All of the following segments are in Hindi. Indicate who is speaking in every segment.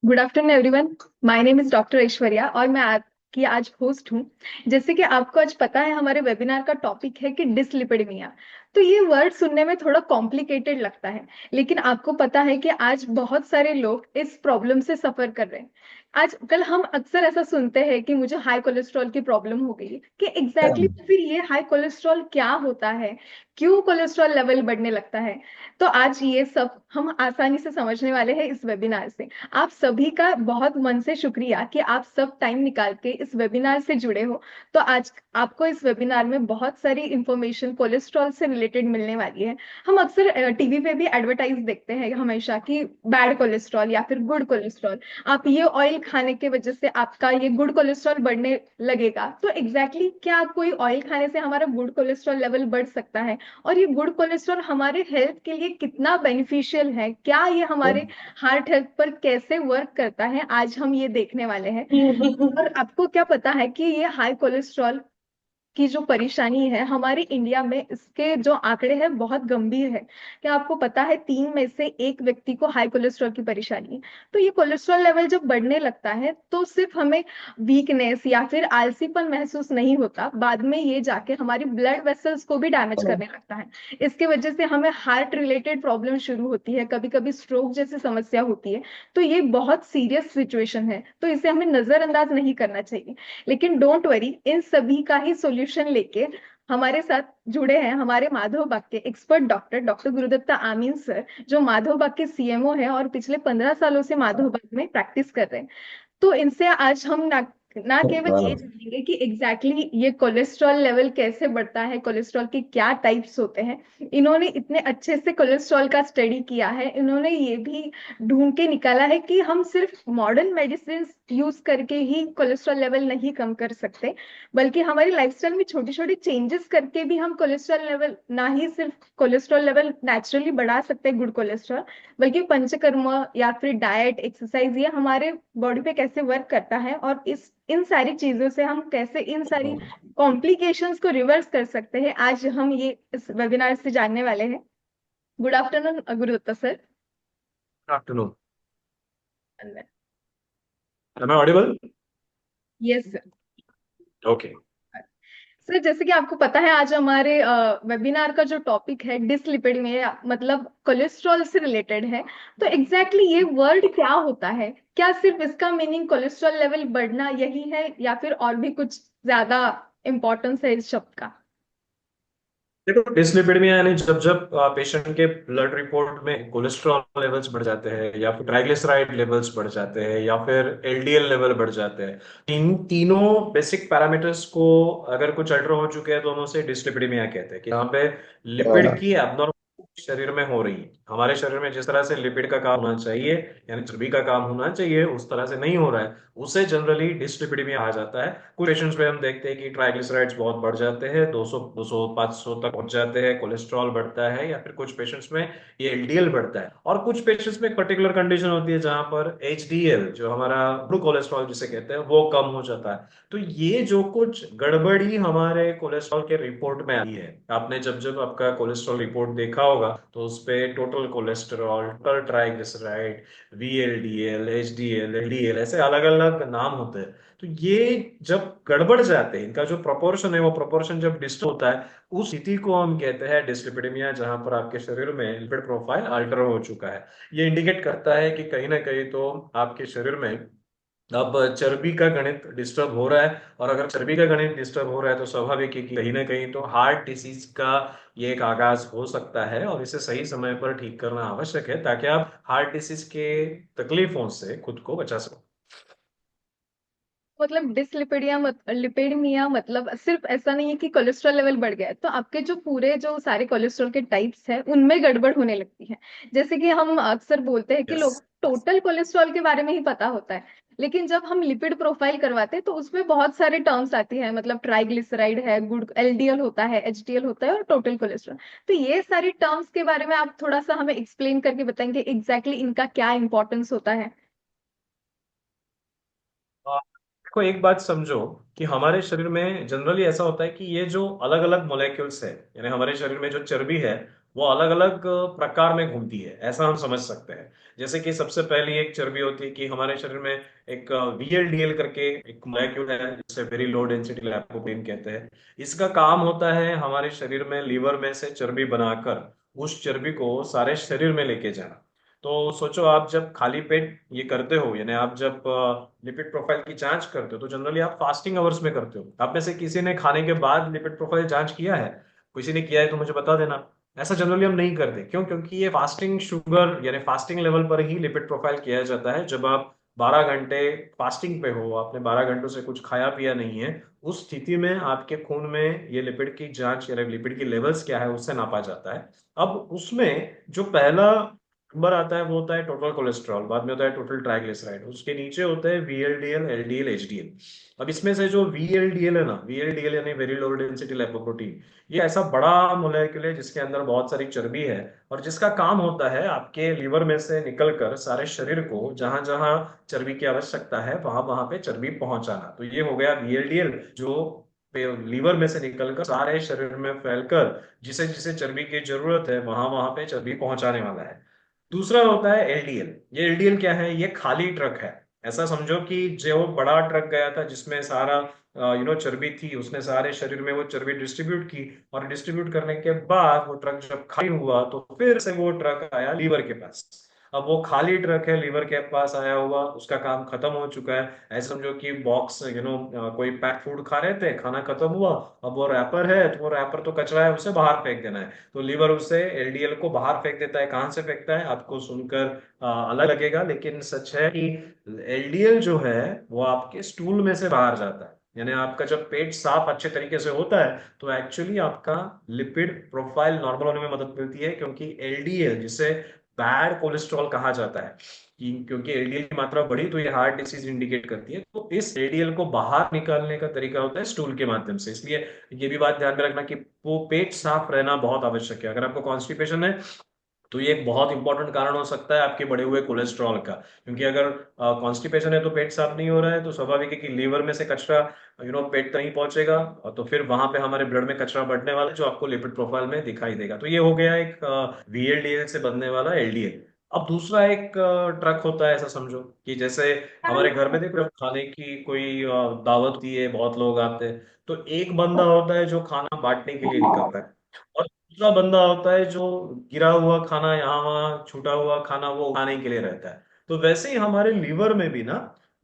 Speaker 1: Good afternoon everyone. My name is doctor Aishwarya और मैं आपकी आज होस्ट हूँ। जैसे कि आपको आज पता है, हमारे वेबिनार का टॉपिक है कि डिसलिपिडमिया। तो ये वर्ड सुनने में थोड़ा कॉम्प्लिकेटेड लगता है, लेकिन आपको पता है कि आज बहुत सारे लोग इस प्रॉब्लम से सफर कर रहे हैं। आजकल हम अक्सर ऐसा सुनते हैं कि मुझे हाई कोलेस्ट्रॉल की प्रॉब्लम हो गई है, कि फिर ये हाई कोलेस्ट्रॉल क्या होता है, क्यों कोलेस्ट्रॉल लेवल बढ़ने लगता है। तो आज ये सब हम आसानी से समझने वाले हैं इस वेबिनार से। आप सभी का बहुत मन से शुक्रिया कि आप सब टाइम निकाल के इस वेबिनार से जुड़े हो। तो आज आपको इस वेबिनार में बहुत सारी इंफॉर्मेशन कोलेस्ट्रॉल से रिलेटेड मिलने वाली है। हम अक्सर टीवी पे भी एडवर्टाइज देखते हैं हमेशा कि बैड कोलेस्ट्रॉल या फिर गुड कोलेस्ट्रॉल। आप ये ऑयल खाने के वजह से आपका ये गुड कोलेस्ट्रॉल बढ़ने लगेगा। तो क्या कोई ऑयल खाने से हमारा गुड कोलेस्ट्रॉल लेवल बढ़ सकता है? और ये गुड कोलेस्ट्रॉल हमारे हेल्थ के लिए कितना बेनिफिशियल है, क्या ये हमारे हार्ट हेल्थ पर कैसे वर्क करता है, आज हम ये देखने वाले हैं। और आपको क्या पता है कि ये हाई कोलेस्ट्रॉल की जो परेशानी है हमारे इंडिया में, इसके जो आंकड़े हैं बहुत गंभीर है। क्या आपको पता है 3 में से 1 व्यक्ति को हाई कोलेस्ट्रॉल की परेशानी है? तो ये कोलेस्ट्रॉल लेवल जब बढ़ने लगता है तो सिर्फ हमें वीकनेस या फिर आलसीपन महसूस नहीं होता, बाद में ये जाके हमारी ब्लड वेसल्स को भी डैमेज करने लगता है। इसके वजह से हमें हार्ट रिलेटेड प्रॉब्लम शुरू होती है, कभी कभी स्ट्रोक जैसी समस्या होती है। तो ये बहुत सीरियस सिचुएशन है, तो इसे हमें नजरअंदाज नहीं करना चाहिए। लेकिन डोंट वरी, इन सभी का ही सॉल्यूशन लेके हमारे साथ जुड़े हैं हमारे माधव बाग के एक्सपर्ट डॉक्टर डॉक्टर गुरुदत्ता आमीन सर, जो माधव बाग के सीएमओ है और पिछले 15 सालों से माधव बाग में प्रैक्टिस कर रहे हैं। तो इनसे आज हम ना केवल ये जानेंगे कि ये कोलेस्ट्रॉल लेवल कैसे बढ़ता है, कोलेस्ट्रॉल के क्या टाइप्स होते हैं। इन्होंने इतने अच्छे से कोलेस्ट्रॉल का स्टडी किया है, इन्होंने ये भी ढूंढ के निकाला है कि हम सिर्फ मॉडर्न मेडिसिन यूज करके ही कोलेस्ट्रॉल लेवल नहीं कम कर सकते, बल्कि हमारी लाइफस्टाइल में छोटी छोटी चेंजेस करके भी हम कोलेस्ट्रॉल लेवल ना ही सिर्फ कोलेस्ट्रॉल लेवल नेचुरली बढ़ा सकते हैं गुड कोलेस्ट्रॉल, बल्कि पंचकर्म या फिर डाइट एक्सरसाइज ये हमारे बॉडी पे कैसे वर्क करता है, और इस इन सारी चीजों से हम कैसे इन सारी कॉम्प्लिकेशंस को रिवर्स कर सकते हैं, आज हम ये इस वेबिनार से जानने वाले हैं। Good afternoon Gurudatta sir.
Speaker 2: Afternoon. Am I audible?
Speaker 1: Yes sir.
Speaker 2: Okay.
Speaker 1: Sir, जैसे कि आपको पता है, आज हमारे वेबिनार का जो टॉपिक है डिसलिपिडमिया, मतलब कोलेस्ट्रॉल से रिलेटेड है। तो ये वर्ड क्या होता है? क्या सिर्फ इसका मीनिंग कोलेस्ट्रॉल लेवल बढ़ना यही है, या फिर और भी कुछ ज्यादा इम्पोर्टेंस है इस शब्द का?
Speaker 2: देखो, डिसलिपिडमिया यानी जब जब पेशेंट के ब्लड रिपोर्ट में कोलेस्ट्रॉल लेवल्स बढ़ जाते हैं, या फिर ट्राइग्लिसराइड लेवल्स बढ़ जाते हैं, या फिर एलडीएल लेवल बढ़ जाते हैं। तीनों बेसिक पैरामीटर्स को अगर कुछ अल्टर हो चुके हैं तो हम उसे डिसलिपिडमिया कहते हैं, कि यहाँ पे लिपिड की एब्नॉर्मल शरीर में हो रही है। हमारे शरीर में जिस तरह से लिपिड का काम होना चाहिए, यानी चर्बी का काम होना चाहिए, उस तरह से नहीं हो रहा है, उसे जनरली डिसलिपिडमिया कहा जाता है। कुछ पेशेंट्स में हम देखते हैं कि ट्राइग्लिसराइड्स बहुत बढ़ जाते हैं, 200 200 500 तक पहुंच जाते हैं, कोलेस्ट्रॉल बढ़ता है, या फिर कुछ पेशेंट्स में ये एलडीएल बढ़ता है। और कुछ पेशेंट्स में एक पर्टिकुलर कंडीशन होती है जहां पर एचडीएल, जो हमारा बुरा कोलेस्ट्रॉल जिसे कहते हैं, वो कम हो जाता है। तो ये जो कुछ गड़बड़ी हमारे कोलेस्ट्रॉल के रिपोर्ट में आई है, आपने जब जब आपका कोलेस्ट्रॉल रिपोर्ट देखा होगा तो उस पे total cholesterol, total triglyceride, VLDL, HDL, LDL, ऐसे अलग अलग नाम होते हैं। तो ये जब गड़बड़ जाते हैं, इनका जो प्रोपोर्शन है वो प्रोपोर्शन जब डिस्टर्ब होता है, उस स्थिति को हम कहते हैं डिसलिपिडमिया, जहां पर आपके शरीर में लिपिड प्रोफाइल अल्टर हो चुका है। ये इंडिकेट करता है कि कहीं ना कहीं तो आपके शरीर में अब चर्बी का गणित डिस्टर्ब हो रहा है। और अगर चर्बी का गणित डिस्टर्ब हो रहा है तो स्वाभाविक है कि कहीं ना कहीं तो हार्ट डिसीज का ये एक आगाज हो सकता है, और इसे सही समय पर ठीक करना आवश्यक है ताकि आप हार्ट डिसीज के तकलीफों से खुद को बचा सको।
Speaker 1: मतलब लिपिडमिया मतलब सिर्फ ऐसा नहीं है कि कोलेस्ट्रॉल लेवल बढ़ गया है, तो आपके जो पूरे जो सारे कोलेस्ट्रॉल के टाइप्स हैं उनमें गड़बड़ होने लगती है। जैसे कि हम अक्सर बोलते हैं कि
Speaker 2: यस।
Speaker 1: लोग टोटल कोलेस्ट्रॉल के बारे में ही पता होता है, लेकिन जब हम लिपिड प्रोफाइल करवाते हैं तो उसमें बहुत सारे टर्म्स आती है, मतलब ट्राइग्लिसराइड है, गुड एलडीएल होता है, एचडीएल होता है, और टोटल कोलेस्ट्रॉल। तो ये सारी टर्म्स के बारे में आप थोड़ा सा हमें एक्सप्लेन करके बताएंगे इनका क्या इंपॉर्टेंस होता है?
Speaker 2: देखो, एक बात समझो कि हमारे शरीर में जनरली ऐसा होता है कि ये जो अलग अलग मोलेक्युल्स है, यानी हमारे शरीर में जो चर्बी है वो अलग अलग प्रकार में घूमती है, ऐसा हम समझ सकते हैं। जैसे कि सबसे पहली एक चर्बी होती है कि हमारे शरीर में एक वीएलडीएल करके एक मॉलिक्यूल है, जिसे वेरी लो डेंसिटी लिपोप्रोटीन कहते हैं। इसका काम होता है हमारे शरीर में लीवर में से चर्बी बनाकर उस चर्बी को सारे शरीर में लेके जाना। तो सोचो, आप जब खाली पेट ये करते हो, यानी आप जब लिपिड प्रोफाइल की जांच करते हो, तो जनरली आप फास्टिंग आवर्स में करते हो। आप में से किसी ने खाने के बाद लिपिड प्रोफाइल जांच किया है? किसी ने किया है तो मुझे बता देना। ऐसा जनरली हम नहीं करते, क्यों? क्योंकि ये फास्टिंग शुगर यानी फास्टिंग लेवल पर ही लिपिड प्रोफाइल किया जाता है। जब आप 12 घंटे फास्टिंग पे हो, आपने 12 घंटों से कुछ खाया पिया नहीं है, उस स्थिति में आपके खून में ये लिपिड की जांच या लिपिड की लेवल्स क्या है उससे नापा जाता है। अब उसमें जो पहला नंबर आता है वो होता है टोटल कोलेस्ट्रॉल, बाद में होता है टोटल ट्राइग्लिसराइड, उसके नीचे होता है वीएलडीएल, एलडीएल, एचडीएल। अब इसमें से जो वीएलडीएल है ना, वीएलडीएल यानी वेरी लो डेंसिटी लिपोप्रोटीन, ये ऐसा बड़ा मोलेक्यूल है जिसके अंदर बहुत सारी चर्बी है, और जिसका काम होता है आपके लीवर में से निकलकर सारे शरीर को जहां जहां चर्बी की आवश्यकता है वहां वहां पे चर्बी पहुंचाना। तो ये हो गया वीएलडीएल, जो लीवर में से निकलकर सारे शरीर में फैलकर जिसे जिसे चर्बी की जरूरत है वहां वहां पे चर्बी पहुंचाने वाला है। दूसरा होता है एलडीएल। ये एलडीएल क्या है? ये खाली ट्रक है। ऐसा समझो कि जो बड़ा ट्रक गया था जिसमें सारा चर्बी थी, उसने सारे शरीर में वो चर्बी डिस्ट्रीब्यूट की, और डिस्ट्रीब्यूट करने के बाद वो ट्रक जब खाली हुआ तो फिर से वो ट्रक आया लीवर के पास। अब वो खाली ट्रक है, लीवर के पास आया हुआ, उसका काम खत्म हो चुका है। ऐसे समझो कि बॉक्स कोई पैक फूड खा रहे थे, खाना खत्म हुआ, अब वो रैपर है तो वो रैपर तो कचरा है, उसे बाहर फेंक देना है। तो लीवर उसे एलडीएल को बाहर फेंक देता है। कहाँ से फेंकता है आपको सुनकर अलग लगेगा, लेकिन सच है कि एलडीएल जो है वो आपके स्टूल में से बाहर जाता है। यानी आपका जब पेट साफ अच्छे तरीके से होता है तो एक्चुअली आपका लिपिड प्रोफाइल नॉर्मल होने में मदद मिलती है, क्योंकि एलडीएल जिसे बैड कोलेस्ट्रॉल कहा जाता है, क्योंकि एलडीएल की मात्रा बढ़ी तो ये हार्ट डिसीज इंडिकेट करती है। तो इस एलडीएल को बाहर निकालने का तरीका होता है स्टूल के माध्यम से। इसलिए ये भी बात ध्यान में रखना कि वो पेट साफ रहना बहुत आवश्यक है। अगर आपको कॉन्स्टिपेशन है तो ये एक बहुत इंपॉर्टेंट कारण हो सकता है आपके बढ़े हुए कोलेस्ट्रॉल का, क्योंकि अगर कॉन्स्टिपेशन है तो पेट साफ नहीं हो रहा है, तो स्वाभाविक है कि लीवर में से कचरा पेट तक नहीं पहुंचेगा, और तो फिर वहां पे हमारे ब्लड में कचरा बढ़ने वाला है, जो आपको लिपिड प्रोफाइल में दिखाई देगा। तो ये हो गया एक वीएलडीएल से बनने वाला एलडीएल। अब दूसरा एक ट्रक होता है, ऐसा समझो कि जैसे हमारे घर में देखो खाने की कोई दावत होती है, बहुत लोग आते हैं, तो एक बंदा होता है जो खाना बांटने के लिए निकलता है, और दूसरा बंदा होता है जो गिरा हुआ खाना, यहाँ वहां छूटा हुआ खाना वो उठाने के लिए रहता है। तो वैसे ही हमारे लीवर में भी ना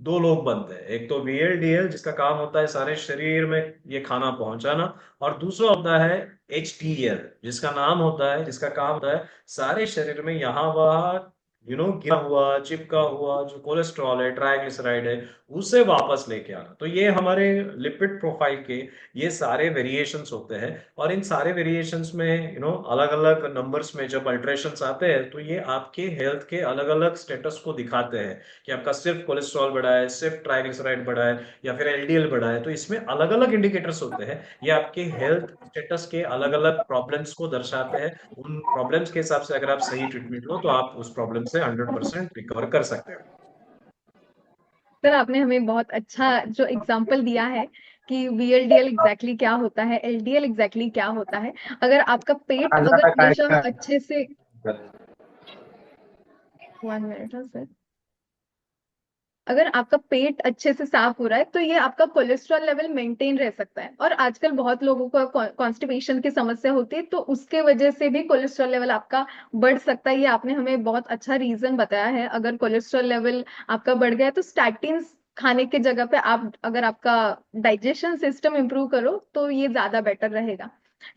Speaker 2: दो लोग बनते हैं। एक तो वीएलडीएल जिसका काम होता है सारे शरीर में ये खाना पहुंचाना, और दूसरा होता है एचडीएल जिसका नाम होता है, जिसका काम होता है सारे शरीर में यहाँ वहां गिरा हुआ चिपका हुआ जो कोलेस्ट्रॉल है, ट्राइग्लिसराइड है, उसे वापस लेके आना। तो ये हमारे लिपिड प्रोफाइल के ये सारे वेरिएशंस होते हैं। और इन सारे वेरिएशंस में अलग अलग नंबर्स में जब अल्ट्रेशंस आते हैं तो ये आपके हेल्थ के अलग अलग स्टेटस को दिखाते हैं कि आपका सिर्फ कोलेस्ट्रॉल बढ़ा है, सिर्फ ट्राइग्लिसराइड बढ़ा है, या फिर एलडीएल बढ़ा है। तो इसमें अलग अलग इंडिकेटर्स होते हैं, ये आपके हेल्थ स्टेटस के अलग अलग प्रॉब्लम्स को दर्शाते हैं। उन प्रॉब्लम्स के हिसाब से अगर आप सही ट्रीटमेंट लो तो आप उस प्रॉब्लम से 100% रिकवर कर सकते हो।
Speaker 1: सर आपने हमें बहुत अच्छा जो एग्जाम्पल दिया है कि वीएलडीएल एग्जैक्टली क्या होता है, एलडीएल एग्जैक्टली क्या होता है। अगर आपका पेट
Speaker 3: आजा
Speaker 1: अगर हमेशा
Speaker 3: का
Speaker 1: अच्छे से 1 मिनट है सर। अगर आपका पेट अच्छे से साफ हो रहा है तो ये आपका कोलेस्ट्रॉल लेवल मेंटेन रह सकता है। और आजकल बहुत लोगों को कॉन्स्टिपेशन की समस्या होती है, तो उसके वजह से भी कोलेस्ट्रॉल लेवल आपका बढ़ सकता है। ये आपने हमें बहुत अच्छा रीजन बताया है। अगर कोलेस्ट्रॉल लेवल आपका बढ़ गया है तो स्टैटिन्स खाने की जगह पे आप अगर आपका डाइजेशन सिस्टम इंप्रूव करो तो ये ज्यादा बेटर रहेगा।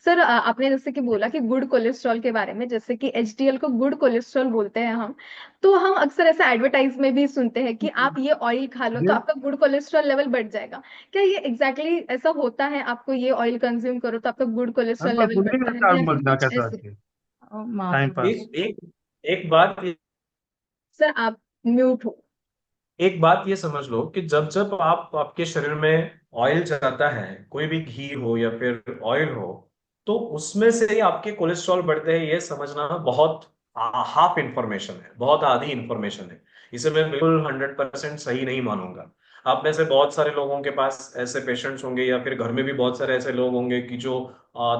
Speaker 1: सर आपने जैसे कि बोला कि गुड कोलेस्ट्रॉल के बारे में, जैसे कि एचडीएल को गुड कोलेस्ट्रॉल बोलते हैं हम। तो हम अक्सर ऐसा एडवर्टाइज में भी सुनते हैं कि आप ये ऑयल खा लो तो आपका गुड कोलेस्ट्रॉल लेवल बढ़ जाएगा। क्या ये एग्जैक्टली ऐसा होता है? आपको ये ऑयल कंज्यूम करो तो आपका गुड कोलेस्ट्रॉल लेवल
Speaker 3: कुछ
Speaker 1: बढ़ता
Speaker 3: नहीं
Speaker 1: है, या फिर
Speaker 3: बोलना
Speaker 1: कुछ
Speaker 3: कैसा
Speaker 1: ऐसे?
Speaker 3: Time pass.
Speaker 2: एक एक एक बात
Speaker 1: सर आप म्यूट हो।
Speaker 2: एक बात ये समझ लो कि जब जब आप आपके शरीर में ऑयल जाता है, कोई भी घी हो या फिर ऑयल हो, तो उसमें से ही आपके कोलेस्ट्रॉल बढ़ते हैं, ये समझना बहुत हाफ इंफॉर्मेशन है, बहुत आधी इंफॉर्मेशन है। इसे मैं बिल्कुल 100% सही नहीं मानूंगा। आप में से बहुत सारे लोगों के पास ऐसे पेशेंट्स होंगे या फिर घर में भी बहुत सारे ऐसे लोग होंगे कि जो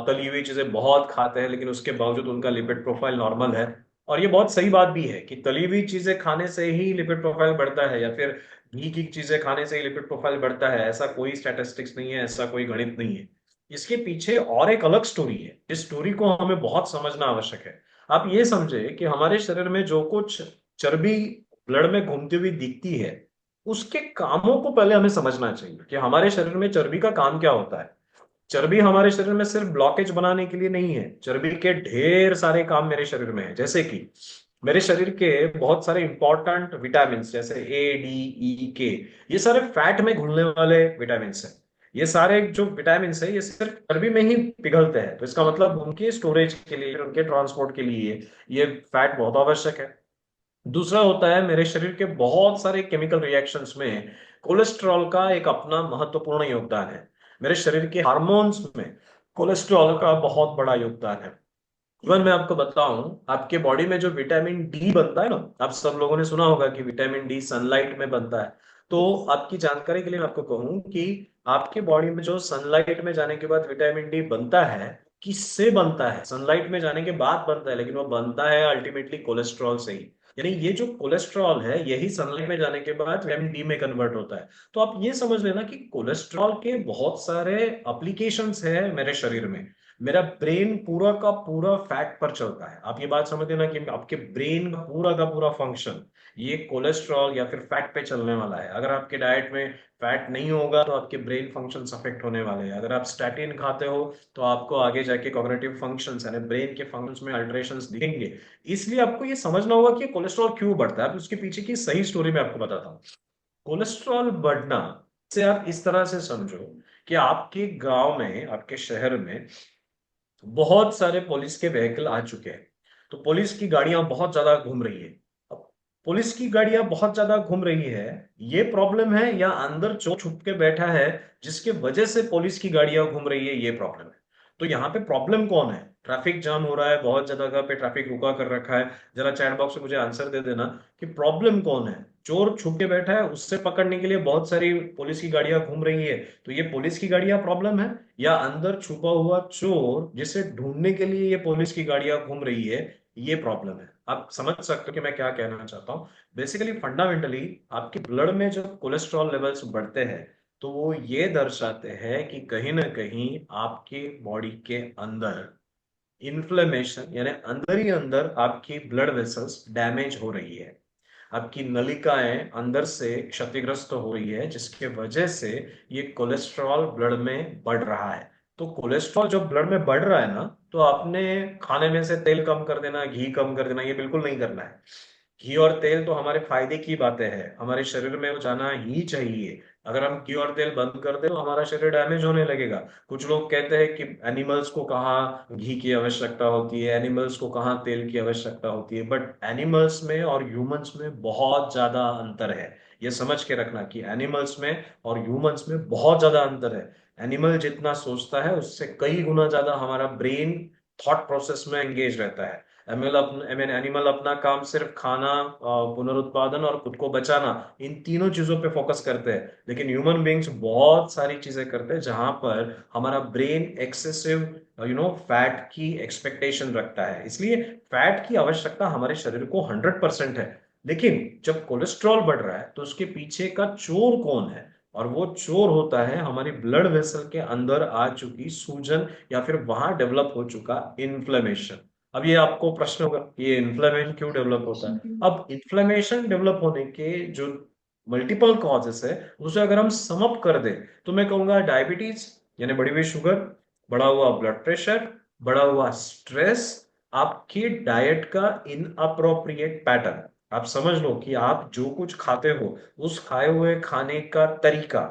Speaker 2: तली हुई चीजें बहुत खाते हैं लेकिन उसके बावजूद उनका लिपिड प्रोफाइल नॉर्मल है। और ये बहुत सही बात भी है कि तली हुई चीजें खाने से ही लिपिड प्रोफाइल बढ़ता है या फिर घी की चीजें खाने से ही लिपिड प्रोफाइल बढ़ता है, ऐसा कोई स्टैटिस्टिक्स नहीं है, ऐसा कोई गणित नहीं है। इसके पीछे और एक अलग स्टोरी है, इस स्टोरी को हमें बहुत समझना आवश्यक है। आप ये समझे कि हमारे शरीर में जो कुछ चर्बी ब्लड में घूमती हुई दिखती है, उसके कामों को पहले हमें समझना चाहिए कि हमारे शरीर में चर्बी का काम क्या होता है। चर्बी हमारे शरीर में सिर्फ ब्लॉकेज बनाने के लिए नहीं है, चर्बी के ढेर सारे काम मेरे शरीर में है। जैसे कि मेरे शरीर के बहुत सारे इंपॉर्टेंट विटामिन जैसे A, D, E, K, ये सारे फैट में घुलने वाले विटामिन हैं। ये सारे जो विटामिन है ये सिर्फ चर्बी में ही पिघलते हैं, तो इसका मतलब उनके स्टोरेज के लिए, उनके ट्रांसपोर्ट के लिए ये फैट बहुत आवश्यक है। दूसरा होता है, मेरे शरीर के बहुत सारे केमिकल रिएक्शंस में कोलेस्ट्रॉल का एक अपना महत्वपूर्ण योगदान है। मेरे शरीर के हार्मोन्स में कोलेस्ट्रॉल का बहुत बड़ा योगदान है। इवन मैं आपको बताऊं, आपके बॉडी में जो विटामिन डी बनता है ना, आप सब लोगों ने सुना होगा कि विटामिन डी सनलाइट में बनता है। तो आपकी जानकारी के लिए मैं आपको कहूं कि आपके बॉडी में जो सनलाइट में जाने के बाद विटामिन डी बनता है, किससे बनता है? सनलाइट में जाने के बाद बनता है, लेकिन वो बनता है अल्टीमेटली कोलेस्ट्रॉल से ही। यानी ये जो कोलेस्ट्रॉल है यही सनलाइट में जाने के बाद विटामिन डी में कन्वर्ट होता है। तो आप ये समझ लेना कि कोलेस्ट्रॉल के बहुत सारे एप्लीकेशंस है मेरे शरीर में। मेरा ब्रेन पूरा का पूरा फैट पर चलता है। आप ये बात समझ लेना कि आपके ब्रेन का पूरा फंक्शन ये कोलेस्ट्रॉल या फिर फैट पे चलने वाला है। अगर आपके डाइट में फैट नहीं होगा तो आपके ब्रेन फंक्शंस अफेक्ट होने वाले हैं। अगर आप स्टैटिन खाते हो तो आपको आगे जाके कॉग्निटिव फंक्शंस यानी ब्रेन के फंक्शंस में अल्टरेशंस दिखेंगे। इसलिए आपको ये समझना होगा कि कोलेस्ट्रॉल क्यों बढ़ता है। अब उसके पीछे की सही स्टोरी मैं आपको बताता हूँ। कोलेस्ट्रॉल बढ़ना से आप इस तरह से समझो कि आपके गांव में, आपके शहर में बहुत सारे पुलिस के व्हीकल आ चुके हैं। तो पुलिस की गाड़ियां बहुत ज्यादा घूम रही है। अब पुलिस की गाड़ियां बहुत ज्यादा घूम रही है, ये प्रॉब्लम है या अंदर चोर छुप के बैठा है जिसके वजह से पुलिस की गाड़ियां घूम रही है, ये प्रॉब्लम है। तो यहाँ पे प्रॉब्लम कौन है? ट्रैफिक जाम हो रहा है, बहुत जगह पे ट्रैफिक रुका कर रखा है। जरा चैट बॉक्स में मुझे आंसर दे देना कि प्रॉब्लम कौन है। चोर छुप के बैठा है, उससे पकड़ने के लिए बहुत सारी पुलिस की गाड़ियां घूम रही है, तो ये पुलिस की गाड़ियां प्रॉब्लम है या अंदर छुपा हुआ चोर जिसे ढूंढने के लिए ये पुलिस की गाड़ियां घूम रही है, ये प्रॉब्लम है? आप समझ सकते हो कि मैं क्या कहना चाहता हूँ। बेसिकली फंडामेंटली आपके ब्लड में जो कोलेस्ट्रॉल लेवल्स बढ़ते हैं तो वो ये दर्शाते हैं कि कहीं ना कहीं आपके बॉडी के अंदर इन्फ्लेमेशन यानी अंदर ही अंदर आपकी ब्लड वेसल्स डैमेज हो रही है। आपकी नलिकाएं अंदर से क्षतिग्रस्त हो रही है जिसके वजह से ये कोलेस्ट्रॉल ब्लड में बढ़ रहा है। तो कोलेस्ट्रॉल जब ब्लड में बढ़ रहा है ना, तो आपने खाने में से तेल कम कर देना, घी कम कर देना, ये बिल्कुल नहीं करना है। घी और तेल तो हमारे फायदे की बातें हैं, हमारे शरीर में वो जाना ही चाहिए। अगर हम घी और तेल बंद कर दे तो हमारा शरीर डैमेज होने लगेगा। कुछ लोग कहते हैं कि एनिमल्स को कहाँ घी की आवश्यकता होती है, एनिमल्स को कहाँ तेल की आवश्यकता होती है, बट एनिमल्स में और ह्यूमंस में बहुत ज्यादा अंतर है। ये समझ के रखना कि एनिमल्स में और ह्यूमंस में बहुत ज्यादा अंतर है। एनिमल जितना सोचता है उससे कई गुना ज्यादा हमारा ब्रेन थॉट प्रोसेस में एंगेज रहता है। एनिमल अपना काम सिर्फ खाना, पुनरुत्पादन और खुद को बचाना, इन तीनों चीजों पे फोकस करते हैं। लेकिन ह्यूमन बींग्स बहुत सारी चीजें करते हैं जहां पर हमारा ब्रेन एक्सेसिव फैट की एक्सपेक्टेशन रखता है। इसलिए फैट की आवश्यकता हमारे शरीर को 100% है। लेकिन जब कोलेस्ट्रॉल बढ़ रहा है तो उसके पीछे का चोर कौन है? और वो चोर होता है हमारी ब्लड वेसल के अंदर आ चुकी सूजन या फिर वहां डेवलप हो चुका इन्फ्लेमेशन। अब ये आपको प्रश्न होगा, ये इन्फ्लेमेशन क्यों डेवलप होता है? अब इन्फ्लेमेशन डेवलप होने के जो मल्टीपल कॉजेस है उसे अगर हम सम अप कर दें तो मैं कहूंगा डायबिटीज यानी बढ़ी हुई शुगर, बढ़ा हुआ ब्लड प्रेशर, बढ़ा हुआ स्ट्रेस, आपकी डाइट का इनअप्रोप्रिएट पैटर्न। आप समझ लो कि आप जो कुछ खाते हो उस खाए हुए खाने का तरीका,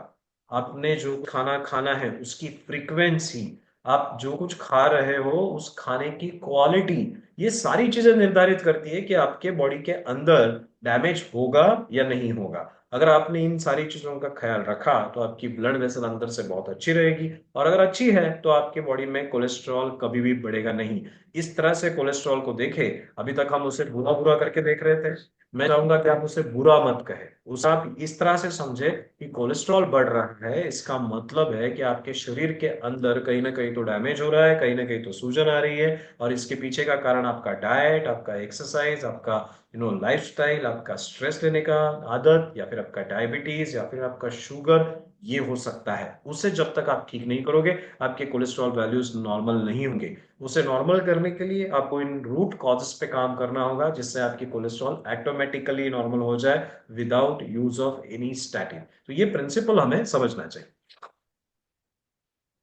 Speaker 2: आपने जो खाना खाना है उसकी फ्रीक्वेंसी, आप जो कुछ खा रहे हो उस खाने की क्वालिटी, ये सारी चीजें निर्धारित करती है कि आपके बॉडी के अंदर डैमेज होगा या नहीं होगा। अगर आपने इन सारी चीजों का ख्याल रखा तो आपकी ब्लड वेसल अंदर से बहुत अच्छी रहेगी, और अगर अच्छी है तो आपके बॉडी में कोलेस्ट्रॉल कभी भी बढ़ेगा नहीं। इस तरह से कोलेस्ट्रॉल को देखे, अभी तक हम उसे बुरा बुरा करके देख रहे थे, मैं चाहूंगा कि आप उसे बुरा मत कहे, उसे आप इस तरह से समझे कि कोलेस्ट्रॉल बढ़ रहा है, इसका मतलब है कि आपके शरीर के अंदर कहीं ना कहीं तो डैमेज हो रहा है, कहीं ना कहीं तो सूजन आ रही है, और इसके पीछे का कारण आपका डाइट, आपका एक्सरसाइज, आपका लाइफस्टाइल, आपका स्ट्रेस लेने का आदत, या फिर आपका डायबिटीज, या फिर आपका शुगर, ये हो सकता है। उसे जब तक आप ठीक नहीं करोगे, आपके कोलेस्ट्रॉल वैल्यूज नॉर्मल नहीं होंगे। उसे नॉर्मल करने के लिए आपको इन रूट कॉजेस पे काम करना होगा, जिससे आपकी कोलेस्ट्रॉल ऑटोमेटिकली नॉर्मल हो जाए without use of any statin. तो ये प्रिंसिपल हमें समझना चाहिए।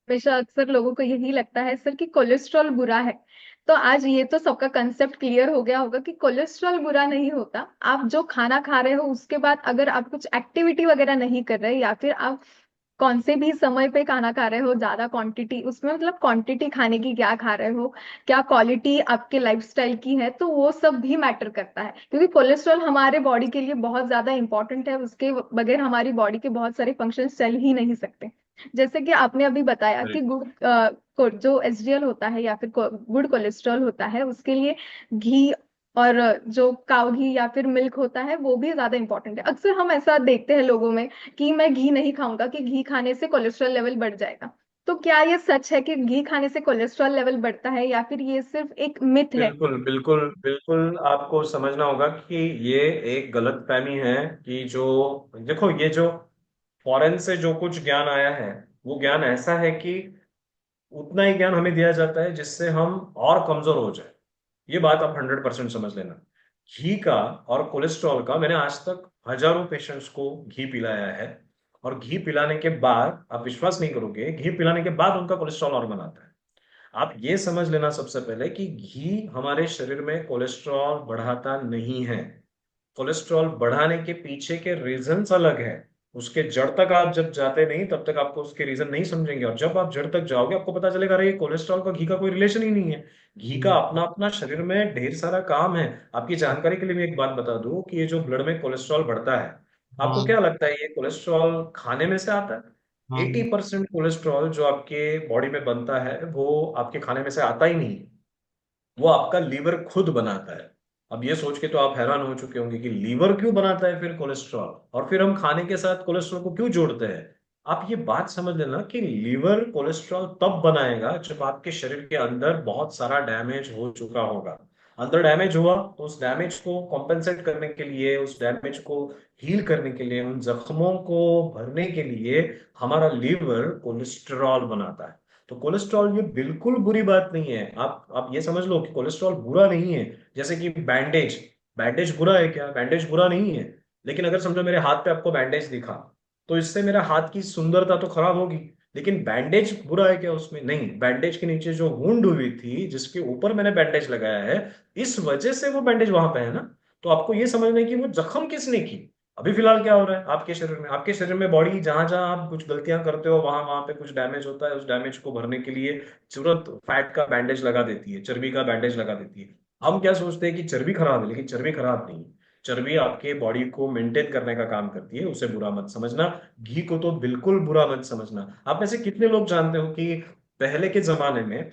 Speaker 1: हमेशा अक्सर लोगों को यही लगता है सर कि कोलेस्ट्रॉल बुरा है। तो आज ये तो सबका कंसेप्ट क्लियर हो गया होगा कि कोलेस्ट्रॉल बुरा नहीं होता। आप जो खाना खा रहे हो उसके बाद अगर आप कुछ एक्टिविटी वगैरह नहीं कर रहे, या फिर आप कौन से भी समय पे खाना खा रहे हो, ज्यादा क्वांटिटी उसमें, मतलब क्वांटिटी खाने की क्या खा रहे हो, क्या क्वालिटी आपके लाइफस्टाइल की है, तो वो सब भी मैटर करता है। क्योंकि कोलेस्ट्रॉल हमारे बॉडी के लिए बहुत ज्यादा इंपॉर्टेंट है, उसके बगैर हमारी बॉडी के बहुत सारे फंक्शन चल ही नहीं सकते। जैसे कि आपने अभी बताया कि जो एचडीएल होता है या फिर गुड कोलेस्ट्रॉल होता है, उसके लिए घी और जो काव घी या फिर मिल्क होता है वो भी ज्यादा इंपॉर्टेंट है। अक्सर हम ऐसा देखते हैं लोगों में कि मैं घी नहीं खाऊंगा, कि घी खाने से कोलेस्ट्रॉल लेवल बढ़ जाएगा। तो क्या ये सच है कि घी खाने से कोलेस्ट्रॉल लेवल बढ़ता है, या फिर ये सिर्फ एक मिथ है?
Speaker 2: बिल्कुल बिल्कुल बिल्कुल, आपको समझना होगा कि ये एक गलतफहमी है। कि जो देखो, ये जो फॉरेन से जो कुछ ज्ञान आया है, वो ज्ञान ऐसा है कि उतना ही ज्ञान हमें दिया जाता है जिससे हम और कमजोर हो जाए। ये बात आप 100% समझ लेना। घी का और कोलेस्ट्रॉल का, मैंने आज तक हजारों पेशेंट्स को घी पिलाया है, और घी पिलाने के बाद आप विश्वास नहीं करोगे, घी पिलाने के बाद उनका कोलेस्ट्रॉल नॉर्मल आता है। आप ये समझ लेना सबसे पहले कि घी हमारे शरीर में कोलेस्ट्रॉल बढ़ाता नहीं है। कोलेस्ट्रॉल बढ़ाने के पीछे के रीजंस अलग है। उसके जड़ तक आप जब जाते नहीं, तब तक आपको उसके रीजन नहीं समझेंगे, और जब आप जड़ तक जाओगे आपको पता चलेगा अरे ये कोलेस्ट्रॉल का घी का कोई रिलेशन ही नहीं है। घी का अपना अपना शरीर में ढेर सारा काम है। आपकी जानकारी के लिए मैं एक बात बता दूं कि ये जो ब्लड में कोलेस्ट्रॉल बढ़ता है, आपको क्या लगता है ये कोलेस्ट्रॉल खाने में से आता है? 80% कोलेस्ट्रॉल जो आपके बॉडी में बनता है वो आपके खाने में से आता ही नहीं, वो आपका लीवर खुद बनाता है। अब ये सोच के तो आप हैरान हो चुके होंगे कि लीवर क्यों बनाता है फिर कोलेस्ट्रॉल, और फिर हम खाने के साथ कोलेस्ट्रॉल को क्यों जोड़ते हैं। आप ये बात समझ लेना कि लीवर कोलेस्ट्रॉल तब बनाएगा जब आपके शरीर के अंदर बहुत सारा डैमेज हो चुका होगा। अंदर डैमेज हुआ तो उस डैमेज को कॉम्पेंसेट करने के लिए, उस डैमेज को हील करने के लिए, उन जख्मों को भरने के लिए हमारा लीवर कोलेस्ट्रॉल बनाता है। तो कोलेस्ट्रॉल ये बिल्कुल बुरी बात नहीं है। आप ये समझ लो कि कोलेस्ट्रॉल बुरा नहीं है। जैसे कि बैंडेज, बैंडेज बुरा है क्या? बैंडेज बुरा नहीं है। लेकिन अगर समझो मेरे हाथ पे आपको बैंडेज दिखा, तो इससे मेरा हाथ की सुंदरता तो खराब होगी। लेकिन बैंडेज बुरा है क्या उसमें? नहीं, बैंडेज के नीचे जो वुंड हुई थी, जिसके ऊपर मैंने बैंडेज लगाया है, इस वजह से वो बैंडेज वहां पे है ना। तो आपको ये समझना है कि वो जख्म किसने की। अभी फिलहाल क्या हो रहा है आपके शरीर में? आपके शरीर में बॉडी जहां जहां आप कुछ गलतियां करते हो, वहां वहां पे कुछ डैमेज होता है, उस डैमेज को भरने के लिए तुरंत फैट का बैंडेज लगा देती है, चर्बी का बैंडेज लगा देती है। हम क्या सोचते हैं कि चर्बी खराब है, लेकिन चर्बी खराब नहीं है। चर्बी आपके बॉडी को मेंटेन करने का काम करती है, उसे बुरा मत समझना। घी को तो बिल्कुल बुरा मत समझना। आप में से कितने लोग जानते हो कि पहले के जमाने में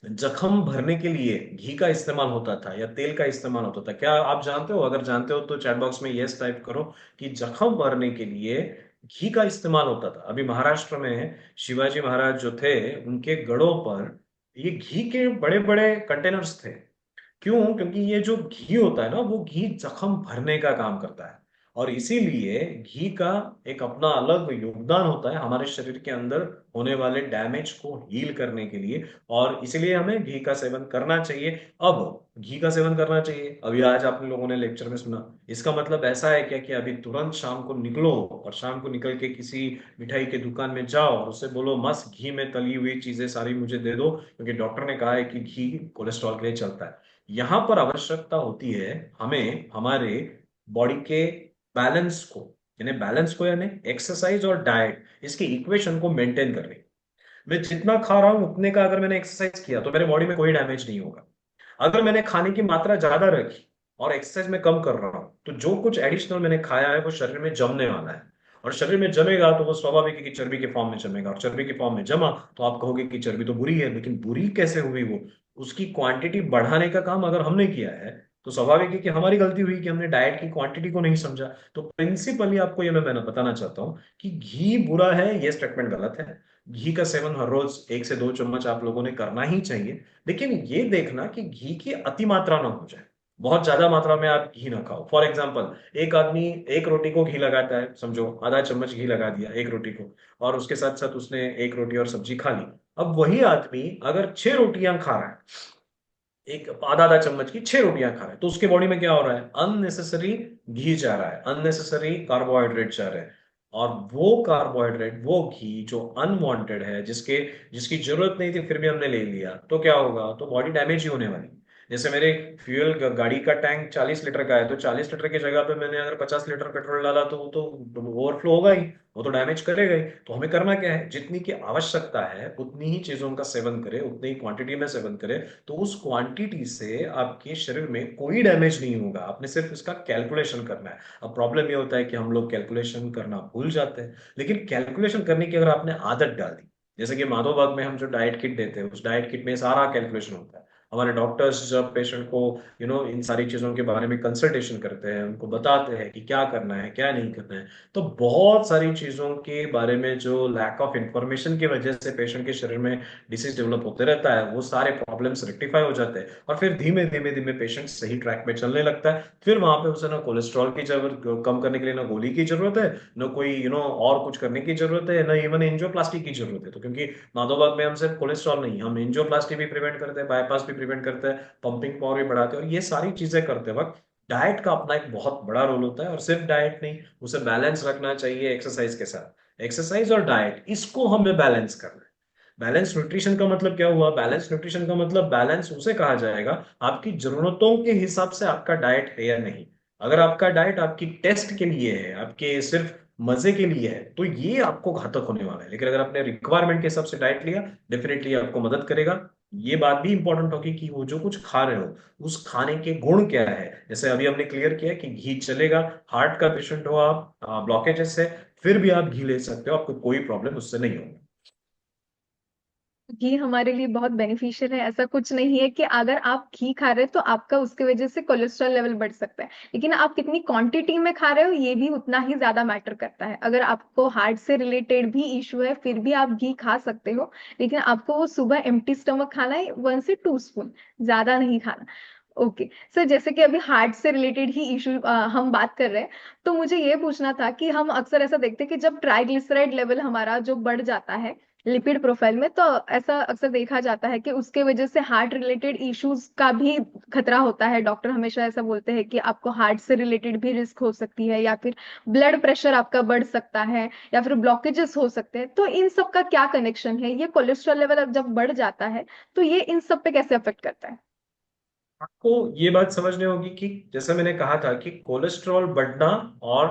Speaker 2: जख्म भरने के लिए घी का इस्तेमाल होता था या तेल का इस्तेमाल होता था? क्या आप जानते हो? अगर जानते हो तो चैट बॉक्स में यस टाइप करो कि जख्म भरने के लिए घी का इस्तेमाल होता था। अभी महाराष्ट्र में शिवाजी महाराज जो थे, उनके गढ़ों पर ये घी के बड़े बड़े कंटेनर्स थे। क्यों? क्योंकि ये जो घी होता है ना, वो घी जख्म भरने का काम करता है। और इसीलिए घी का एक अपना अलग योगदान होता है हमारे शरीर के अंदर होने वाले डैमेज को हील करने के लिए। और इसीलिए हमें घी का सेवन करना चाहिए। अब घी का सेवन करना चाहिए, अभी आज आप लोगों ने लेक्चर में सुना, इसका मतलब ऐसा है क्या कि अभी तुरंत शाम को निकलो और शाम को निकल के किसी मिठाई की दुकान में जाओ और उससे बोलो मस्त घी में तली हुई चीजें सारी मुझे दे दो, क्योंकि डॉक्टर ने कहा है कि घी कोलेस्ट्रॉल के लिए चलता है? यहां पर आवश्यकता होती है हमें हमारे बॉडी के बैलेंस को, यानी एक्सरसाइज और डाइट, इसकी इक्वेशन को मेंटेन करने। मैं जितना खा रहा हूं उतने का अगर मैंने एक्सरसाइज किया तो मेरे बॉडी में कोई डैमेज नहीं होगा। अगर मैंने खाने की मात्रा ज्यादा रखी और एक्सरसाइज में कम कर रहा हूं, तो जो कुछ एडिशनल मैंने खाया है वो शरीर में जमने वाला है। और शरीर में जमेगा तो वो स्वाभाविक है कि चर्बी के फॉर्म में जमेगा, और चर्बी के फॉर्म में जमा तो आप कहोगे कि चर्बी तो बुरी है। लेकिन बुरी कैसे हुई? वो उसकी क्वांटिटी बढ़ाने का काम अगर हमने किया है, तो स्वाभाविक है कि हमारी गलती हुई कि हमने डाइट की क्वांटिटी को नहीं समझा। तो प्रिंसिपली आपको ये मैं बताना चाहता हूँ कि घी बुरा है, ये स्टेटमेंट गलत है। घी का सेवन हर रोज 1 से 2 चम्मच आप लोगों ने करना ही चाहिए, लेकिन ये देखना कि घी की अति मात्रा ना हो जाए। बहुत ज्यादा मात्रा में आप घी ना खाओ। फॉर एग्जाम्पल, एक आदमी एक रोटी को घी लगाता है, समझो आधा चम्मच घी लगा दिया एक रोटी को, और उसके साथ साथ उसने एक रोटी और सब्जी खा ली। अब वही आदमी अगर 6 रोटियां खा रहा है, एक आधा आधा चम्मच की 6 रोटियां खा रहा है, तो उसके बॉडी में क्या हो रहा है? अननेसेसरी घी जा रहा है, अननेसेसरी कार्बोहाइड्रेट जा रहे हैं। और वो कार्बोहाइड्रेट, वो घी जो अनवांटेड है, जिसकी जरूरत नहीं थी फिर भी हमने ले लिया, तो क्या होगा? तो बॉडी डैमेज ही होने वाली। जैसे मेरे फ्यूल गाड़ी का टैंक 40 लीटर का है, तो 40 लीटर की जगह पे मैंने अगर 50 लीटर पेट्रोल डाला तो वो तो ओवरफ्लो होगा ही, वो तो डैमेज करेगा ही। तो हमें करना क्या है? जितनी की आवश्यकता है उतनी ही चीजों का सेवन करें, उतनी ही क्वांटिटी में सेवन करें, तो उस क्वांटिटी से आपके शरीर में कोई डैमेज नहीं होगा। आपने सिर्फ इसका कैलकुलेशन करना है। अब प्रॉब्लम ये होता है कि हम लोग कैलकुलेशन करना भूल जाते हैं, लेकिन कैलकुलेशन करने की अगर आपने आदत डाल दी, जैसे कि माधोबाग में हम जो डाइट किट देते हैं, उस डाइट किट में सारा कैलकुलेशन होता है। हमारे डॉक्टर्स जब पेशेंट को इन सारी चीजों के बारे में कंसल्टेशन करते हैं, उनको बताते हैं कि क्या करना है क्या नहीं करना है, तो बहुत सारी चीजों के बारे में जो लैक ऑफ इंफॉर्मेशन की वजह से पेशेंट के शरीर में डिसीज डेवलप होते रहता है, वो सारे प्रॉब्लम्स रेक्टिफाई हो जाते हैं, और फिर धीमे धीमे धीमे पेशेंट सही ट्रैक पे चलने लगता है। फिर वहां पे उसे ना कोलेस्ट्रॉल की जरूरत कम करने के लिए ना गोली की जरूरत है, ना कोई और कुछ करने की जरूरत है, ना इवन एंजियोप्लास्टी की जरूरत है। तो क्योंकि माधोबाग में हम सिर्फ कोलेस्ट्रॉल नहीं, हम एंजियोप्लास्टी भी प्रिवेंट करते हैं, बाईपास भी प्रिवेंट करते हैं, पंपिंग पावर भी बढ़ाते हैं, और ये सारी चीजें करते वक्त डाइट का अपना एक बहुत बड़ा रोल होता है। और सिर्फ डाइट नहीं, उसे बैलेंस रखना चाहिए एक्सरसाइज के साथ। एक्सरसाइज और डाइट, इसको हमें बैलेंस करना है। बैलेंस न्यूट्रिशन का मतलब क्या हुआ? बैलेंस न्यूट्रिशन का मतलब बैलेंस उसे कहा जाएगा आपकी जरूरतों के हिसाब से आपका डाइट है या नहीं। अगर आपका डाइट आपकी टेस्ट के लिए है, आपके सिर्फ मजे के लिए है, तो ये आपको घातक होने वाला है। लेकिन अगर आपने रिक्वायरमेंट के हिसाब से डाइट लिया, डेफिनेटली आपको मदद करेगा। ये बात भी इंपॉर्टेंट होगी कि वो जो कुछ खा रहे हो, उस खाने के गुण क्या है। जैसे अभी हमने क्लियर किया कि घी चलेगा, हार्ट का पेशेंट हो आप, ब्लॉकेजेस है, फिर भी आप घी ले सकते हो, आपको कोई प्रॉब्लम उससे नहीं होगी।
Speaker 1: घी हमारे लिए बहुत बेनिफिशियल है, ऐसा कुछ नहीं है कि अगर आप घी खा रहे हैं तो आपका उसके वजह से कोलेस्ट्रॉल लेवल बढ़ सकता है, लेकिन आप कितनी क्वांटिटी में खा रहे हो ये भी उतना ही ज्यादा मैटर करता है। अगर आपको हार्ट से रिलेटेड भी इशू है फिर भी आप घी खा सकते हो, लेकिन आपको वो सुबह एम्प्टी स्टमक खाना है, 1 से 2 स्पून, ज्यादा नहीं खाना। ओके सर, जैसे कि अभी हार्ट से रिलेटेड ही इशू हम बात कर रहे हैं, तो मुझे ये पूछना था कि हम अक्सर ऐसा देखते हैं कि जब ट्राइग्लिसराइड लेवल हमारा जो बढ़ जाता है लिपिड प्रोफाइल में, तो ऐसा अक्सर देखा जाता है कि उसके वजह से हार्ट रिलेटेड इश्यूज का भी खतरा होता है। डॉक्टर हमेशा ऐसा बोलते हैं कि आपको हार्ट से रिलेटेड भी रिस्क हो सकती है, या फिर ब्लड प्रेशर आपका बढ़ सकता है, या फिर ब्लॉकेजेस हो सकते हैं। तो इन सब का क्या कनेक्शन है? ये कोलेस्ट्रॉल लेवल जब बढ़ जाता है तो ये इन सब पे कैसे अफेक्ट करता है?
Speaker 2: आपको ये बात समझनी होगी कि जैसे मैंने कहा था कि कोलेस्ट्रॉल बढ़ना और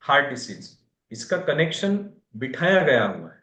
Speaker 2: हार्ट डिसीज, इसका कनेक्शन बिठाया गया हुआ है।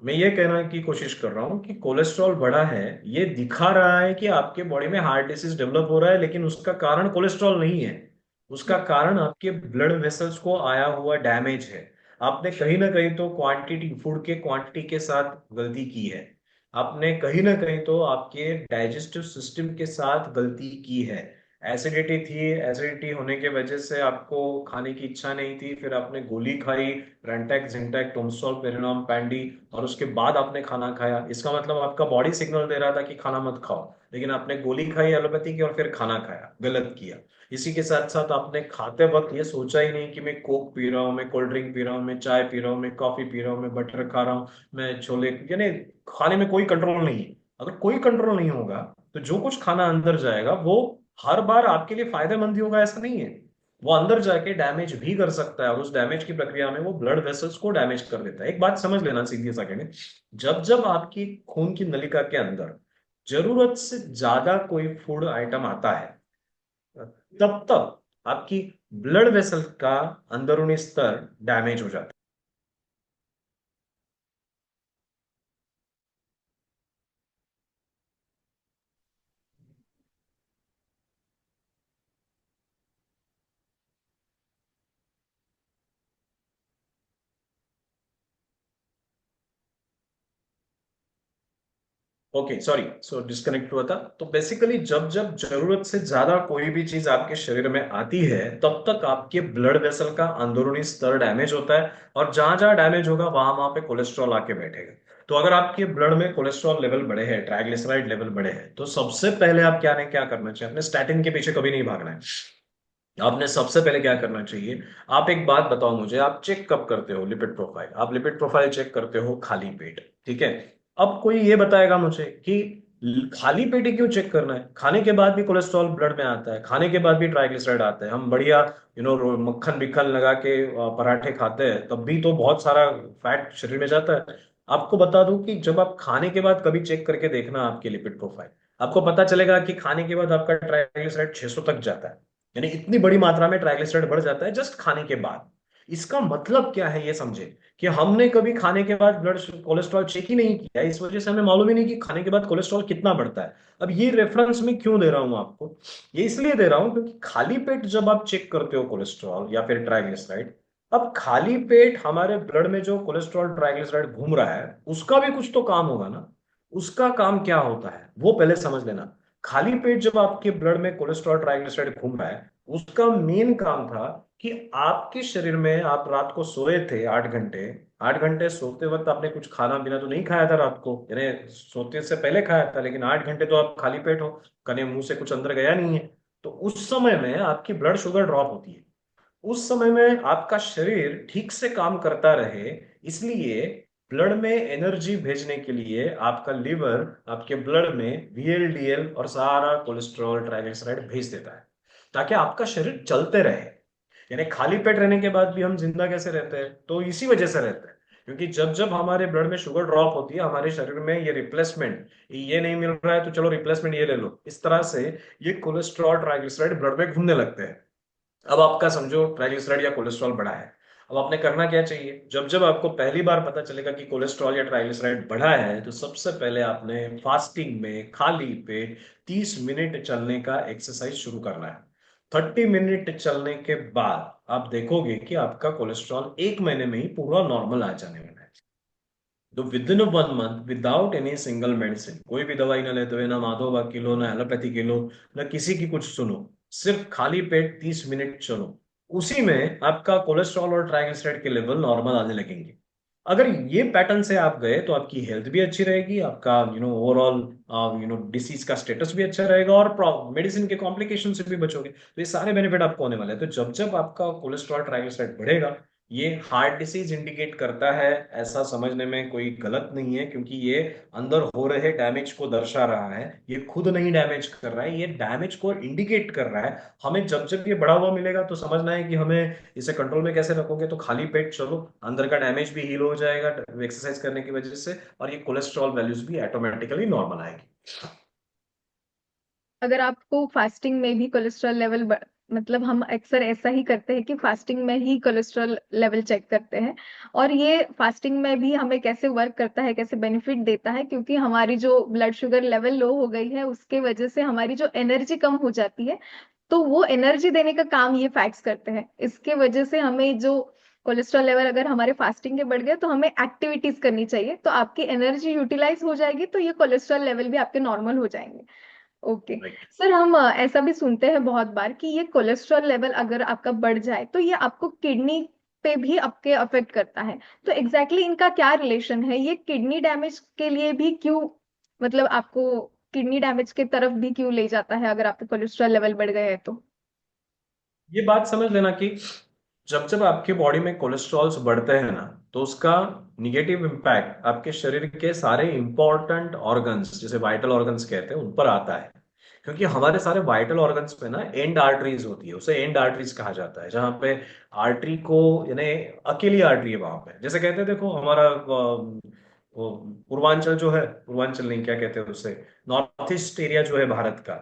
Speaker 2: मैं ये कहने की कोशिश कर रहा हूं कि कोलेस्ट्रॉल बढ़ा है, ये दिखा रहा है कि आपके बॉडी में हार्ट डिसीज डेवलप हो रहा है, लेकिन उसका कारण कोलेस्ट्रॉल नहीं है। उसका कारण आपके ब्लड वेसल्स को आया हुआ डैमेज है। आपने कहीं ना कहीं तो क्वांटिटी, फूड के क्वांटिटी के साथ गलती की है। आपने कहीं ना कहीं तो आपके डाइजेस्टिव सिस्टम के साथ गलती की है। एसिडिटी थी, एसिडिटी होने के वजह से आपको खाने की इच्छा नहीं थी, फिर आपने गोली खाई, रेंटैक जिंटैक टोम्सोल पेरिनॉम पैंडी, और उसके बाद आपने खाना खाया। इसका मतलब आपका बॉडी सिग्नल दे रहा था कि खाना मत खाओ, लेकिन आपने गोली खाई एलोपैथी की और फिर खाना खाया, गलत किया। इसी के साथ साथ आपने खाते वक्त ये सोचा ही नहीं कि मैं कोक पी रहा हूँ, मैं कोल्ड ड्रिंक पी रहा हूँ, मैं चाय पी रहा हूँ, मैं कॉफी पी रहा हूँ, मैं बटर खा रहा हूँ, मैं छोले, यानी खाने में कोई कंट्रोल नहीं है। अगर कोई कंट्रोल नहीं होगा, तो जो कुछ खाना अंदर जाएगा वो हर बार आपके लिए फायदेमंद ही होगा, ऐसा नहीं है। वो अंदर जाके डैमेज भी कर सकता है, और उस डैमेज की प्रक्रिया में वो ब्लड वेसल्स को डैमेज कर देता है। एक बात समझ लेना सीधी सेकंड, जब जब आपकी खून की नलिका के अंदर जरूरत से ज्यादा कोई फूड आइटम आता है, तब तब आपकी ब्लड वेसल का अंदरूनी स्तर डैमेज हो जाता है। ओके, सॉरी, सो डिस्कनेक्ट हुआ था। तो बेसिकली जब जब जरूरत से ज्यादा कोई भी चीज आपके शरीर में आती है, तब तक आपके ब्लड वेसल का अंदरूनी स्तर डैमेज होता है, और जहां जहां डैमेज होगा वहां वहां पे कोलेस्ट्रॉल आके बैठेगा। तो अगर आपके ब्लड में कोलेस्ट्रॉल लेवल बढ़े हैं, ट्राइग्लिसराइड लेवल बढ़े हैं, तो सबसे पहले आप क्या करना चाहिए? अपने स्टैटिन के पीछे कभी नहीं भागना है। आपने सबसे पहले क्या करना चाहिए? आप एक बात बताओ मुझे, आप चेक कब करते हो लिपिड प्रोफाइल? आप लिपिड प्रोफाइल चेक करते हो खाली पेट, ठीक है? अब कोई ये बताएगा मुझे कि खाली पेट ही क्यों चेक करना है? खाने के बाद भी कोलेस्ट्रॉल ब्लड में आता है, खाने के बाद भी ट्राइग्लिसराइड आता है, हम बढ़िया मक्खन बिक्खन लगा के पराठे खाते हैं, तब भी तो बहुत सारा फैट शरीर में जाता है। आपको बता दूं कि जब आप खाने के बाद कभी चेक करके देखना आपकी लिपिड प्रोफाइल, आपको पता चलेगा कि खाने के बाद आपका ट्राइग्लिसराइड 600 तक जाता है। यानी इतनी बड़ी मात्रा में ट्राइग्लिसराइड बढ़ जाता है जस्ट खाने के बाद। इसका मतलब क्या है ये समझे, कि हमने कभी खाने के बाद ब्लड कोलेस्ट्रॉल चेक ही नहीं किया, इस वजह से हमें मालूम ही नहीं कि खाने के बाद कोलेस्ट्रॉल कितना बढ़ता है। अब ये रेफरेंस में क्यों दे रहा हूं आपको? ये इसलिए दे रहा हूं क्योंकि खाली पेट जब आप चेक करते हो कोलेस्ट्रॉल या फिर ट्राइग्लिसराइड, अब खाली पेट हमारे ब्लड में जो कोलेस्ट्रॉल ट्राइग्लिसराइड घूम रहा है, उसका भी कुछ तो काम होगा ना। उसका काम क्या होता है वो पहले समझ लेना। खाली पेट जब आपके ब्लड में कोलेस्ट्रॉल ट्राइग्लिसराइड घूम रहा है, उसका मेन काम था कि आपके शरीर में, आप रात को सोए थे 8 घंटे, 8 घंटे सोते वक्त आपने कुछ खाना पीना तो नहीं खाया था रात को, यानी सोते से पहले खाया था, लेकिन 8 घंटे तो आप खाली पेट हो, कने मुंह से कुछ अंदर गया नहीं है। तो उस समय में आपकी ब्लड शुगर ड्रॉप होती है। उस समय में आपका शरीर ठीक से काम करता रहे, इसलिए ब्लड में एनर्जी भेजने के लिए आपका लिवर आपके ब्लड में वीएलडीएल और सारा कोलेस्ट्रॉल ट्राइग्लिसराइड भेज देता है, ताकि आपका शरीर चलते रहे। यानी खाली पेट रहने के बाद भी हम जिंदा कैसे रहते हैं? तो इसी वजह से रहते हैं, क्योंकि जब जब हमारे ब्लड में शुगर ड्रॉप होती है, हमारे शरीर में ये रिप्लेसमेंट, ये नहीं मिल रहा है तो चलो रिप्लेसमेंट ये ले लो, इस तरह से ये कोलेस्ट्रॉल ट्राइग्लिसराइड ब्लड में घूमने लगते हैं। अब आपका समझो ट्राइग्लिसराइड या कोलेस्ट्रॉल बढ़ा है। अब आपने करना क्या चाहिए? जब जब आपको पहली बार पता चलेगा कि कोलेस्ट्रॉल या ट्राइग्लिसराइड बढ़ा है, तो सबसे पहले आपने फास्टिंग में खाली पेट 30 मिनट चलने का एक्सरसाइज शुरू करना है। 30 मिनट चलने के बाद आप देखोगे कि आपका कोलेस्ट्रॉल 1 महीने में ही पूरा नॉर्मल आ जाने वाला है। तो with in 1 month without any single medicine, कोई भी दवाई ना लेते हुए, ना माधोबा की लो, ना एलोपैथी की लो, ना किसी की कुछ सुनो, सिर्फ खाली पेट 30 मिनट चलो, उसी में आपका कोलेस्ट्रॉल और ट्राइग्लिसराइड के लेवल नॉर्मल आने लगेंगे। अगर ये पैटर्न से आप गए तो आपकी हेल्थ भी अच्छी रहेगी, आपका ओवरऑल डिसीज का स्टेटस भी अच्छा रहेगा, और मेडिसिन के कॉम्प्लिकेशन से भी बचोगे। तो ये सारे बेनिफिट आपको होने वाले हैं। तो जब जब आपका कोलेस्ट्रॉल ट्राइग्लिसराइड बढ़ेगा, ये हार्ट डिसीज इंडिकेट करता है, ऐसा समझने में कोई गलत नहीं है, क्योंकि ये अंदर हो रहे डैमेज को दर्शा रहा है। ये खुद नहीं डैमेज कर रहा है, ये डैमेज को इंडिकेट कर रहा है। हमें जब जब ये बढ़ा हुआ मिलेगा तो समझना है कि हमें इसे कंट्रोल में कैसे रखोगे। तो खाली पेट चलो, अंदर का डैमेज भी हील हो जाएगा एक्सरसाइज करने की वजह से, और ये कोलेस्ट्रॉल वैल्यूज भी ऑटोमेटिकली नॉर्मल आएगी।
Speaker 1: अगर आपको फास्टिंग में भी कोलेस्ट्रॉल लेवल मतलब हम अक्सर ऐसा ही करते हैं कि फास्टिंग में ही कोलेस्ट्रॉल लेवल चेक करते हैं, और ये फास्टिंग में भी हमें कैसे वर्क करता है, कैसे बेनिफिट देता है, क्योंकि हमारी जो ब्लड शुगर लेवल लो हो गई है उसके वजह से हमारी जो एनर्जी कम हो जाती है, तो वो एनर्जी देने का काम ये फैट्स करते हैं। इसके वजह से हमें जो कोलेस्ट्रॉल लेवल अगर हमारे फास्टिंग के बढ़ गए तो हमें एक्टिविटीज करनी चाहिए, तो आपकी एनर्जी यूटिलाइज हो जाएगी, तो ये कोलेस्ट्रॉल लेवल भी आपके नॉर्मल हो जाएंगे। ओके।
Speaker 2: राइट।
Speaker 1: सर हम ऐसा भी सुनते हैं बहुत बार कि ये कोलेस्ट्रॉल लेवल अगर आपका बढ़ जाए तो ये आपको किडनी पे भी आपके अफेक्ट करता है। तो एग्जैक्टली इनका क्या रिलेशन है? ये किडनी डैमेज के लिए भी क्यों, मतलब आपको किडनी डैमेज की तरफ भी क्यों ले जाता है अगर आपके कोलेस्ट्रॉल लेवल बढ़ गए हैं तो?
Speaker 2: ये बात समझ लेना कि जब जब आपके बॉडी में कोलेस्ट्रॉल्स बढ़ते हैं ना, तो उसका निगेटिव इम्पैक्ट आपके शरीर के सारे इंपॉर्टेंट ऑर्गन्स, जिसे वाइटल ऑर्गन्स कहते हैं, उन पर आता है। क्योंकि हमारे सारे वाइटल ऑर्गन्स पे ना एंड आर्टरीज होती है, उसे एंड आर्टरीज कहा जाता है, जहां पे आर्टरी को, यानी अकेली आर्टरी है वहां पे। जैसे कहते हैं, देखो हमारा वो पूर्वांचल जो है, पूर्वांचल नहीं, क्या कहते हैं उसे, नॉर्थ ईस्ट एरिया जो है भारत का,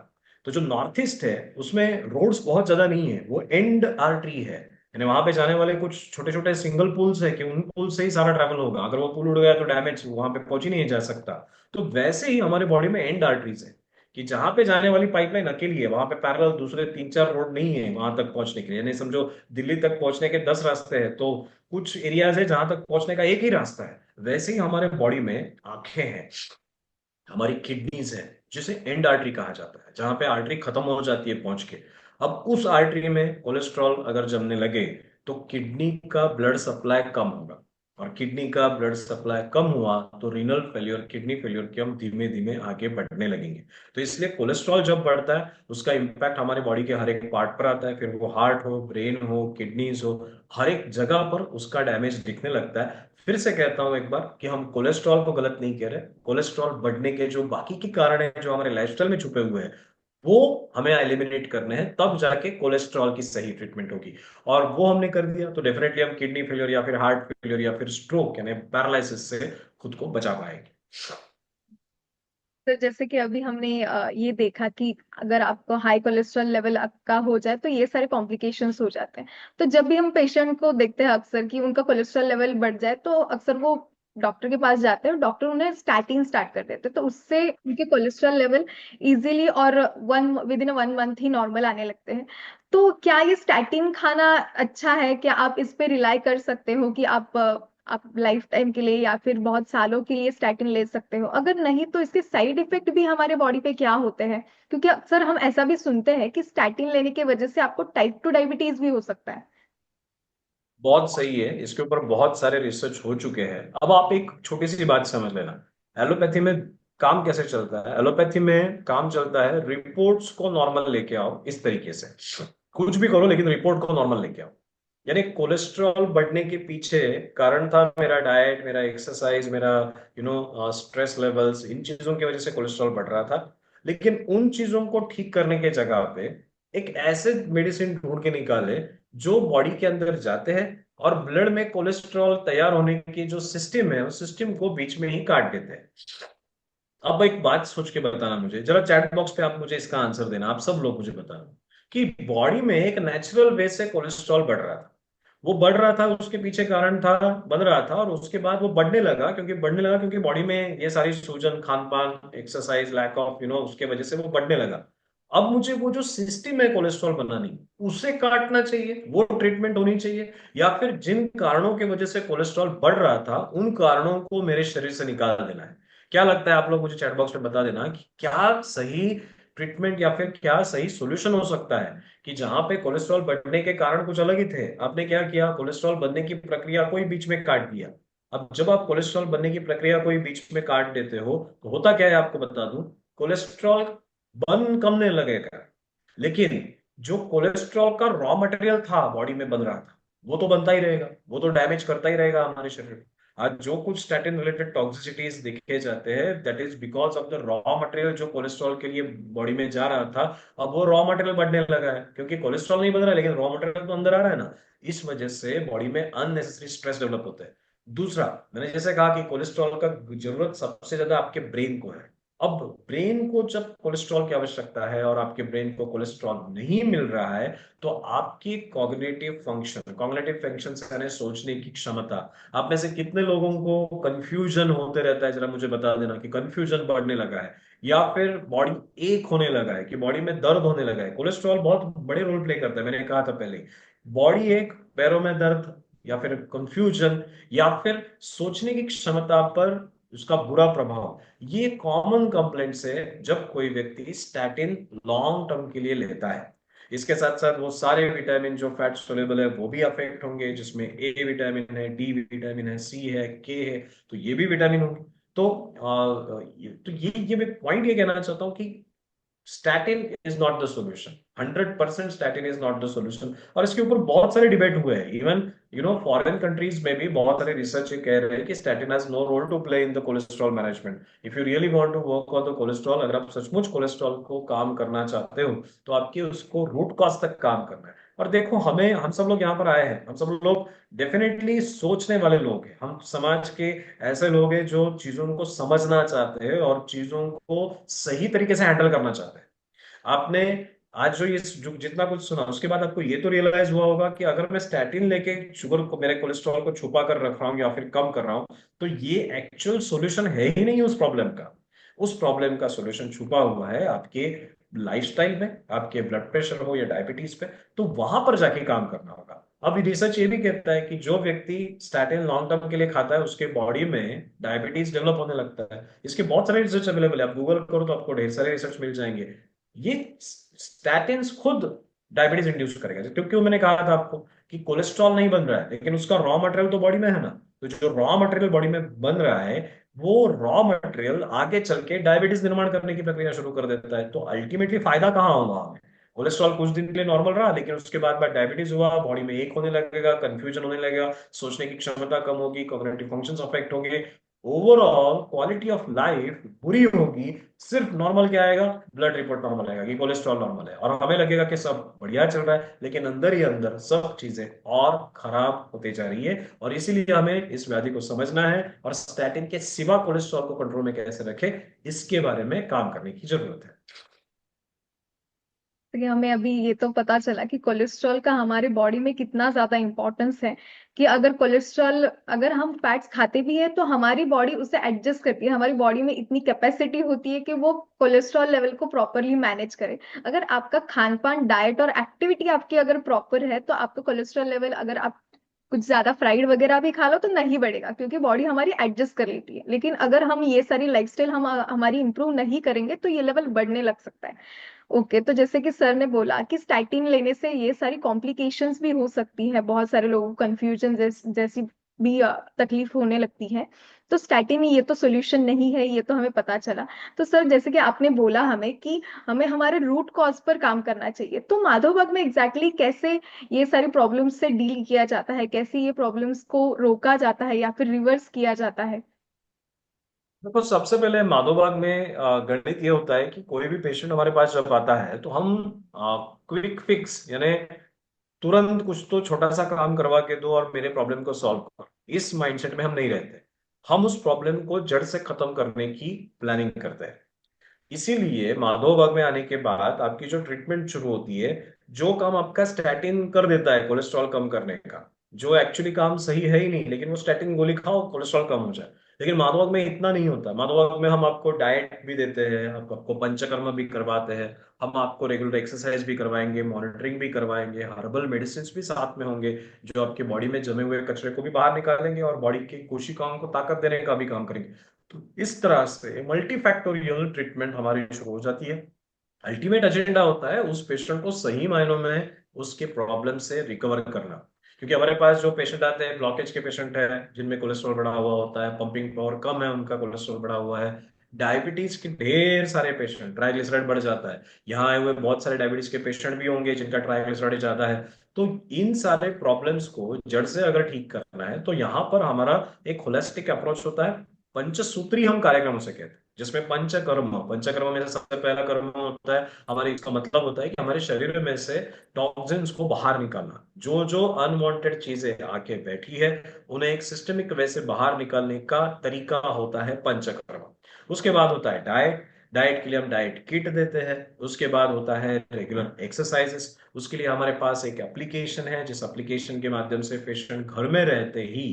Speaker 2: तो जो नॉर्थ ईस्ट है उसमें रोड्स बहुत ज्यादा नहीं है, वो एंड आर्टरी है। यानी वहां पे जाने वाले कुछ छोटे छोटे सिंगल पुल्स है, कि उन पुल से ही सारा ट्रैवल होगा, अगर वो पुल उड़ गया तो डैमेज, वहां पे पहुंच ही नहीं जा सकता। तो वैसे ही हमारे बॉडी में एंड आर्टरीज है, कि जहां पे जाने वाली पाइपलाइन अकेली है, वहां पे पैरेलल दूसरे 3-4 रोड नहीं है वहां तक पहुंचने के लिए। यानी समझो दिल्ली तक पहुंचने के 10 रास्ते हैं, तो कुछ एरियाज है जहां तक पहुंचने का एक ही रास्ता है। वैसे ही हमारे बॉडी में आंखें हैं। हमारी किडनीज है, जिसे एंड आर्टरी कहा जाता है, जहां पे आर्टरी खत्म हो जाती है पहुंच के। अब उस आर्टरी में कोलेस्ट्रॉल अगर जमने लगे तो किडनी का ब्लड सप्लाई कम होगा, और किडनी का ब्लड सप्लाई कम हुआ तो रीनल फेल्योर, किडनी फेल्योर के हम धीमे धीमे आगे बढ़ने लगेंगे। तो इसलिए कोलेस्ट्रॉल जब बढ़ता है उसका इम्पैक्ट हमारे बॉडी के हर एक पार्ट पर आता है, फिर वो हार्ट हो, ब्रेन हो, किडनीज हो, हर एक जगह पर उसका डैमेज दिखने लगता है। फिर से कहता हूं एक बार कि हम कोलेस्ट्रॉल को गलत नहीं कह रहे। कोलेस्ट्रॉल बढ़ने के जो बाकी के कारण हैं जो हमारे लाइफस्टाइल में छुपे हुए हैं, वो हमें एलिमिनेट करने हैं, तब जाके कोलेस्ट्रॉल की सही ट्रीटमेंट होगी। और वो हमने कर दिया तो डेफिनेटली हम किडनी फेलियर या फिर हार्ट फेलियर या फिर स्ट्रोक यानी पैरालिसिस से खुद को बचा पाएंगे।
Speaker 1: तो जैसे कि अभी हमने ये देखा कि अगर आपको हाई कोलेस्ट्रॉल लेवल आपका हो जाए तो ये सारे कॉम्प्लिकेशंस हो जाते हैं। तो जब भी हम पेशेंट को देखते हैं अक्सर कि उनका कोलेस्ट्रॉल लेवल बढ़ जाए तो अक्सर वो डॉक्टर के पास जाते हैं और डॉक्टर उन्हें स्टैटिन स्टार्ट कर देते हैं, तो उससे उनके कोलेस्ट्रॉल लेवल इजीली और with in 1 month he normal आने लगते हैं। तो क्या ये स्टैटिन खाना अच्छा है? क्या आप इस पे रिलाई कर सकते हो कि आप लाइफ टाइम के लिए या फिर बहुत सालों के लिए स्टैटिन ले सकते हो? अगर नहीं तो इसके साइड इफेक्ट भी हमारे बॉडी पे क्या होते हैं? क्योंकि अक्सर हम ऐसा भी सुनते हैं कि स्टैटिन लेने की वजह से आपको टाइप 2 डायबिटीज भी हो सकता है।
Speaker 2: बहुत सही है, इसके ऊपर बहुत सारे रिसर्च हो चुके हैं। अब आप एक छोटी सी बात समझ लेना, एलोपैथी में काम कैसे चलता है। एलोपैथी में काम चलता है, रिपोर्ट्स को नॉर्मल लेके आओ, इस तरीके से कुछ भी करो लेकिन रिपोर्ट को नॉर्मल लेके आओ। यानी कोलेस्ट्रॉल बढ़ने के पीछे कारण था मेरा डाइट, मेरा एक्सरसाइज, मेरा स्ट्रेस लेवल्स, इन चीजों की वजह से कोलेस्ट्रॉल बढ़ रहा था। लेकिन उन चीजों को ठीक करने के जगह पे एक ऐसे मेडिसिन ढूंढ के निकाले जो बॉडी के अंदर जाते हैं और ब्लड में कोलेस्ट्रॉल तैयार होने की जो सिस्टम है उस सिस्टम को बीच में ही काट देते हैं। अब एक बात सोच के बताना मुझे जरा, चैट बॉक्स पे आप मुझे इसका आंसर देना, आप सब लोग मुझे बताना कि बॉडी में एक नेचुरल वे से कोलेस्ट्रॉल बढ़ रहा था, वो बढ़ रहा था, उसके पीछे कारण था, बन रहा था, और उसके बाद वो बढ़ने लगा क्योंकि बॉडी में ये सारी सूजन, खान पान, एक्सरसाइज, लैक ऑफ उसके वजह से वो बढ़ने लगा। अब मुझे वो जो सिस्टम है कोलेस्ट्रॉल बनानी, उसे काटना चाहिए, वो ट्रीटमेंट होनी चाहिए, या फिर जिन कारणों की वजह से कोलेस्ट्रॉल बढ़ रहा था उन कारणों को मेरे शरीर से निकाल देना है। क्या लगता है? आप लोग मुझे चैट बॉक्स में बता देना कि क्या सही ट्रीटमेंट या फिर क्या सही सॉल्यूशन हो सकता है कि जहां पे कोलेस्ट्रॉल बढ़ने के कारण कुछ अलग ही थे, आपने क्या किया, कोलेस्ट्रॉल बनने की प्रक्रिया को ही बीच में काट दिया। अब जब आप कोलेस्ट्रॉल बनने की प्रक्रिया को ही बीच में काट देते हो तो होता क्या है आपको बता दूं, कोलेस्ट्रॉल बन कम नहीं लगेगा, लेकिन जो कोलेस्ट्रॉल का रॉ मटेरियल था बॉडी में बन रहा था वो तो बनता ही रहेगा, वो तो डैमेज करता ही रहेगा हमारे शरीर को। आज जो कुछ स्टैटिन रिलेटेड टॉक्सिसिटीज देखे जाते हैं, that is because of the raw material जो कोलेस्ट्रॉल के लिए बॉडी में जा रहा था। अब वो रॉ मटेरियल बढ़ने लगा है क्योंकि कोलेस्ट्रॉल नहीं बन रहा है लेकिन रॉ मटेरियल तो अंदर आ रहा है ना। इस वजह से बॉडी में अननेसेसरी स्ट्रेस डेवलप होता है। दूसरा, मैंने जैसे कहा कि कोलेस्ट्रॉल का जरूरत सबसे ज्यादा आपके ब्रेन को है। अब ब्रेन को जब कोलेस्ट्रॉल की आवश्यकता है और आपके ब्रेन को कोलेस्ट्रॉल नहीं मिल रहा है तो आपकी कॉग्निटिव फंक्शन यानी सोचने की क्षमता, आप में से कितने लोगों को कंफ्यूजन होते रहता है, जरा मुझे बता देना कि कंफ्यूजन बढ़ने लगा है या फिर बॉडी एक होने लगा है, कि बॉडी में दर्द होने लगा है। कोलेस्ट्रॉल बहुत बड़े रोल प्ले करता है, मैंने कहा था पहले। बॉडी एक, पैरों में दर्द, या फिर कंफ्यूजन, या फिर सोचने की क्षमता पर उसका बुरा प्रभाव, ये कॉमन कंप्लेंट्स है जब कोई व्यक्ति स्टैटिन लॉन्ग टर्म के लिए लेता है। इसके साथ साथ वो सारे विटामिन जो फैट सोल्यूबल है वो भी अफेक्ट होंगे, जिसमें ए विटामिन है, डी विटामिन है, सी है, के है, तो ये भी विटामिन होंगे। तो ये मैं पॉइंट ये कहना चाहता हूँ कि statin is not the solution, 100% statin is not the solution. और इसके ऊपर बहुत सारे डिबेट हुए हैं, इवन फॉरेन कंट्रीज में भी बहुत सारे रिसर्च कह रहे हैं कि statin has no role to play in the cholesterol management. If you really want to work on the cholesterol, अगर आप सचमुच कोलेस्ट्रॉल को काम करना चाहते हो तो आपके उसको रूट कॉज तक काम करना है। और देखो, हम सब लोग यहाँ पर आए हैं, हम सब लोग डेफिनेटली सोचने वाले लोग हैं, हम समाज के ऐसे लोग हैं जो चीजों को समझना चाहते हैं और चीजों को सही तरीके से हैंडल करना चाहते हैं। आपने आज जितना कुछ सुना उसके बाद आपको ये तो रियलाइज हुआ होगा कि अगर मैं स्टैटिन लेके शुगर को, मेरे कोलेस्ट्रॉल को छुपा कर रख रहा हूँ या फिर कम कर रहा हूँ, तो ये एक्चुअल सॉल्यूशन है ही नहीं उस प्रॉब्लम का। उस प्रॉब्लम का सॉल्यूशन छुपा हुआ है आपके लाइफस्टाइल में, आपके ब्लड प्रेशर हो या डायबिटीज पे, तो वहां पर जाके काम करना होगा। अब रिसर्च ये भी कहता है कि जो व्यक्ति स्टैटिन लॉन्ग टर्म के लिए खाता है उसके बॉडी में डायबिटीज डेवलप होने लगता है। इसके बहुत सारे रिसर्च अवेलेबल है, आप गूगल करो तो आपको ढेर सारे रिसर्च मिल जाएंगे। ये स्टैटिन खुद डायबिटीज इंड्यूस करेगा, क्योंकि मैंने कहा था आपको कि कोलेस्ट्रॉल नहीं बन रहा है, लेकिन उसका रॉ मटेरियल तो बॉडी में है ना। तो जो रॉ मटेरियल बॉडी में बन रहा है, वो रॉ मटेरियल आगे चल के डायबिटीज निर्माण करने की प्रक्रिया शुरू कर देता है। तो अल्टीमेटली फायदा कहाँ होगा हमें? कोलेस्ट्रॉल कुछ दिन के लिए नॉर्मल रहा, लेकिन उसके बाद डायबिटीज हुआ, बॉडी में एक होने लगेगा, कंफ्यूजन होने लगेगा, सोचने की क्षमता कम होगी, कॉग्निटिव फंक्शंस अफेक्ट होंगे, ओवरऑल क्वालिटी ऑफ लाइफ बुरी होगी। सिर्फ नॉर्मल क्या आएगा? ब्लड रिपोर्ट नॉर्मल आएगा कि कोलेस्ट्रॉल नॉर्मल है, और हमें लगेगा कि सब बढ़िया चल रहा है, लेकिन अंदर ही अंदर सब चीजें और खराब होती जा रही है। और इसीलिए हमें इस व्याधि को समझना है और स्टैटिन के सिवा कोलेस्ट्रॉल को कंट्रोल में कैसे रखें, इसके बारे में काम करने की जरूरत है।
Speaker 1: कि हमें अभी ये तो पता चला कि कोलेस्ट्रॉल का हमारे बॉडी में कितना ज्यादा इंपॉर्टेंस है, कि अगर कोलेस्ट्रॉल, अगर हम फैट्स खाते भी है तो हमारी बॉडी उसे एडजस्ट करती है, हमारी बॉडी में इतनी कैपेसिटी होती है कि वो कोलेस्ट्रॉल लेवल को प्रॉपरली मैनेज करे। अगर आपका खान पान, डाइट और एक्टिविटी आपकी अगर प्रॉपर है तो आपका कोलेस्ट्रॉल लेवल, अगर आप कुछ ज्यादा फ्राइड वगैरह भी खा लो तो नहीं बढ़ेगा, क्योंकि बॉडी हमारी एडजस्ट कर लेती है। लेकिन अगर हम ये सारी लाइफस्टाइल हम हमारी इंप्रूव नहीं करेंगे तो ये लेवल बढ़ने लग सकता है। ओके, तो जैसे कि सर ने बोला कि स्टैटिन लेने से ये सारी कॉम्प्लिकेशंस भी हो सकती है, बहुत सारे लोगों को कंफ्यूजन जैसी भी तकलीफ होने लगती है। तो स्टैटिन ये तो सोल्यूशन नहीं है, ये तो हमें पता चला। तो सर जैसे कि आपने बोला हमें कि हमें हमारे रूट कॉज पर काम करना चाहिए, तो माधोबाग में एग्जैक्टली कैसे ये सारी प्रॉब्लम्स से डील किया जाता है, कैसे ये प्रॉब्लम्स को रोका जाता है या फिर रिवर्स किया जाता है?
Speaker 2: देखो, सबसे पहले माधोबाग में गणित ये होता है कि कोई भी पेशेंट हमारे पास जब आता है तो हम क्विक फिक्स, यानी तुरंत कुछ तो छोटा सा काम करवा के दो और मेरे प्रॉब्लम को सॉल्व करो, इस माइंडसेट में हम नहीं रहते। हम उस प्रॉब्लम को जड़ से खत्म करने की प्लानिंग करते हैं। इसीलिए माधोबाग में आने के बाद आपकी जो ट्रीटमेंट शुरू होती है, जो काम आपका स्टैटिन कर देता है कोलेस्ट्रॉल कम करने का, जो एक्चुअली काम सही है ही नहीं, लेकिन वो स्टैटिन गोली खाओ कोलेस्ट्रॉल कम हो जाए। लेकिन माधोबाग में इतना नहीं होता। माधोबाग में हम आपको डाइट भी देते हैं, आपको पंचकर्म भी करवाते हैं, हम आपको रेगुलर एक्सरसाइज भी करवाएंगे, मॉनिटरिंग भी करवाएंगे, हर्बल मेडिसिन भी साथ में होंगे, जो आपके बॉडी में जमे हुए कचरे को भी बाहर निकालेंगे और बॉडी की कोशिकाओं को ताकत देने का भी काम करेंगे। तो इस तरह से मल्टीफैक्टोरियल ट्रीटमेंट हमारी शुरू हो जाती है। अल्टीमेट एजेंडा होता है उस पेशेंट को सही मायनों में उसके प्रॉब्लम से रिकवर करना। क्योंकि हमारे पास जो पेशेंट आते हैं, ब्लॉकेज के पेशेंट है जिनमें कोलेस्ट्रॉल बढ़ा हुआ होता है, पंपिंग पावर कम है, उनका कोलेस्ट्रॉल बढ़ा हुआ है, डायबिटीज के ढेर सारे पेशेंट, ट्राइग्लिसराइड बढ़ जाता है, यहाँ आए हुए बहुत सारे डायबिटीज के पेशेंट भी होंगे जिनका ट्राइग्लिसराइड ज्यादा है। तो इन सारे प्रॉब्लम्स को जड़ से अगर ठीक करना है तो यहाँ पर हमारा एक होलिस्टिक अप्रोच होता है। पंचसूत्री हम कार्यक्रम से कहते हैं, जिसमें पंचकर्म, पंचकर्म में से सबसे पहला कर्म होता है हमारे, इसका मतलब होता है कि हमारे शरीर में से टॉक्सिन्स को बाहर निकालना। जो जो अनवांटेड चीजें आके बैठी है, उन्हें एक सिस्टमिक वे से बाहर निकालने का तरीका होता है पंचकर्म। उसके बाद होता है डाइट। डाइट के लिए हम डाइट किट देते हैं। उसके बाद होता है रेगुलर एक्सरसाइजेस। उसके लिए हमारे पास एक एप्लीकेशन है, जिस एप्लीकेशन के माध्यम से पेशेंट घर में रहते ही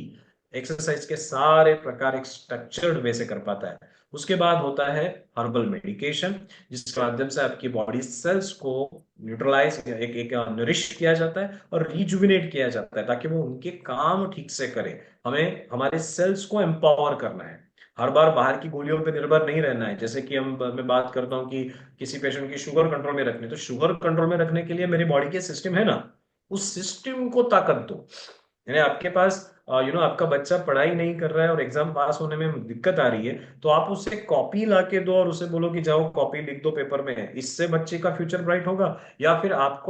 Speaker 2: एक्सरसाइज के सारे प्रकार एक स्ट्रक्चर्ड वे से कर पाता है। उसके बाद होता है हर्बल मेडिकेशन, जिसके माध्यम से आपकी बॉडी सेल्स को न्यूट्रलाइज, एक एक नरिश किया जाता है और रिजुविनेट किया जाता है, ताकि वो उनके काम ठीक से करें। हमें हमारे सेल्स को एम्पावर करना है, हर बार बाहर की गोलियों पर निर्भर नहीं रहना है। जैसे कि मैं बात करता हूँ कि किसी पेशेंट की शुगर कंट्रोल में रखनी, तो शुगर कंट्रोल में रखने के लिए मेरी बॉडी के सिस्टम है ना, उस सिस्टम को ताकत दो। यानी आपके पास आपका बच्चा पढ़ाई नहीं कर रहा है और एग्जाम पास होने में दिक्कत आ रही है, तो आप उसे कॉपी ला के दो और उसे बोलो कि जाओ कॉपी लिख दो पेपर में, इससे बच्चे का फ्यूचर ब्राइट होगा। या फिर आप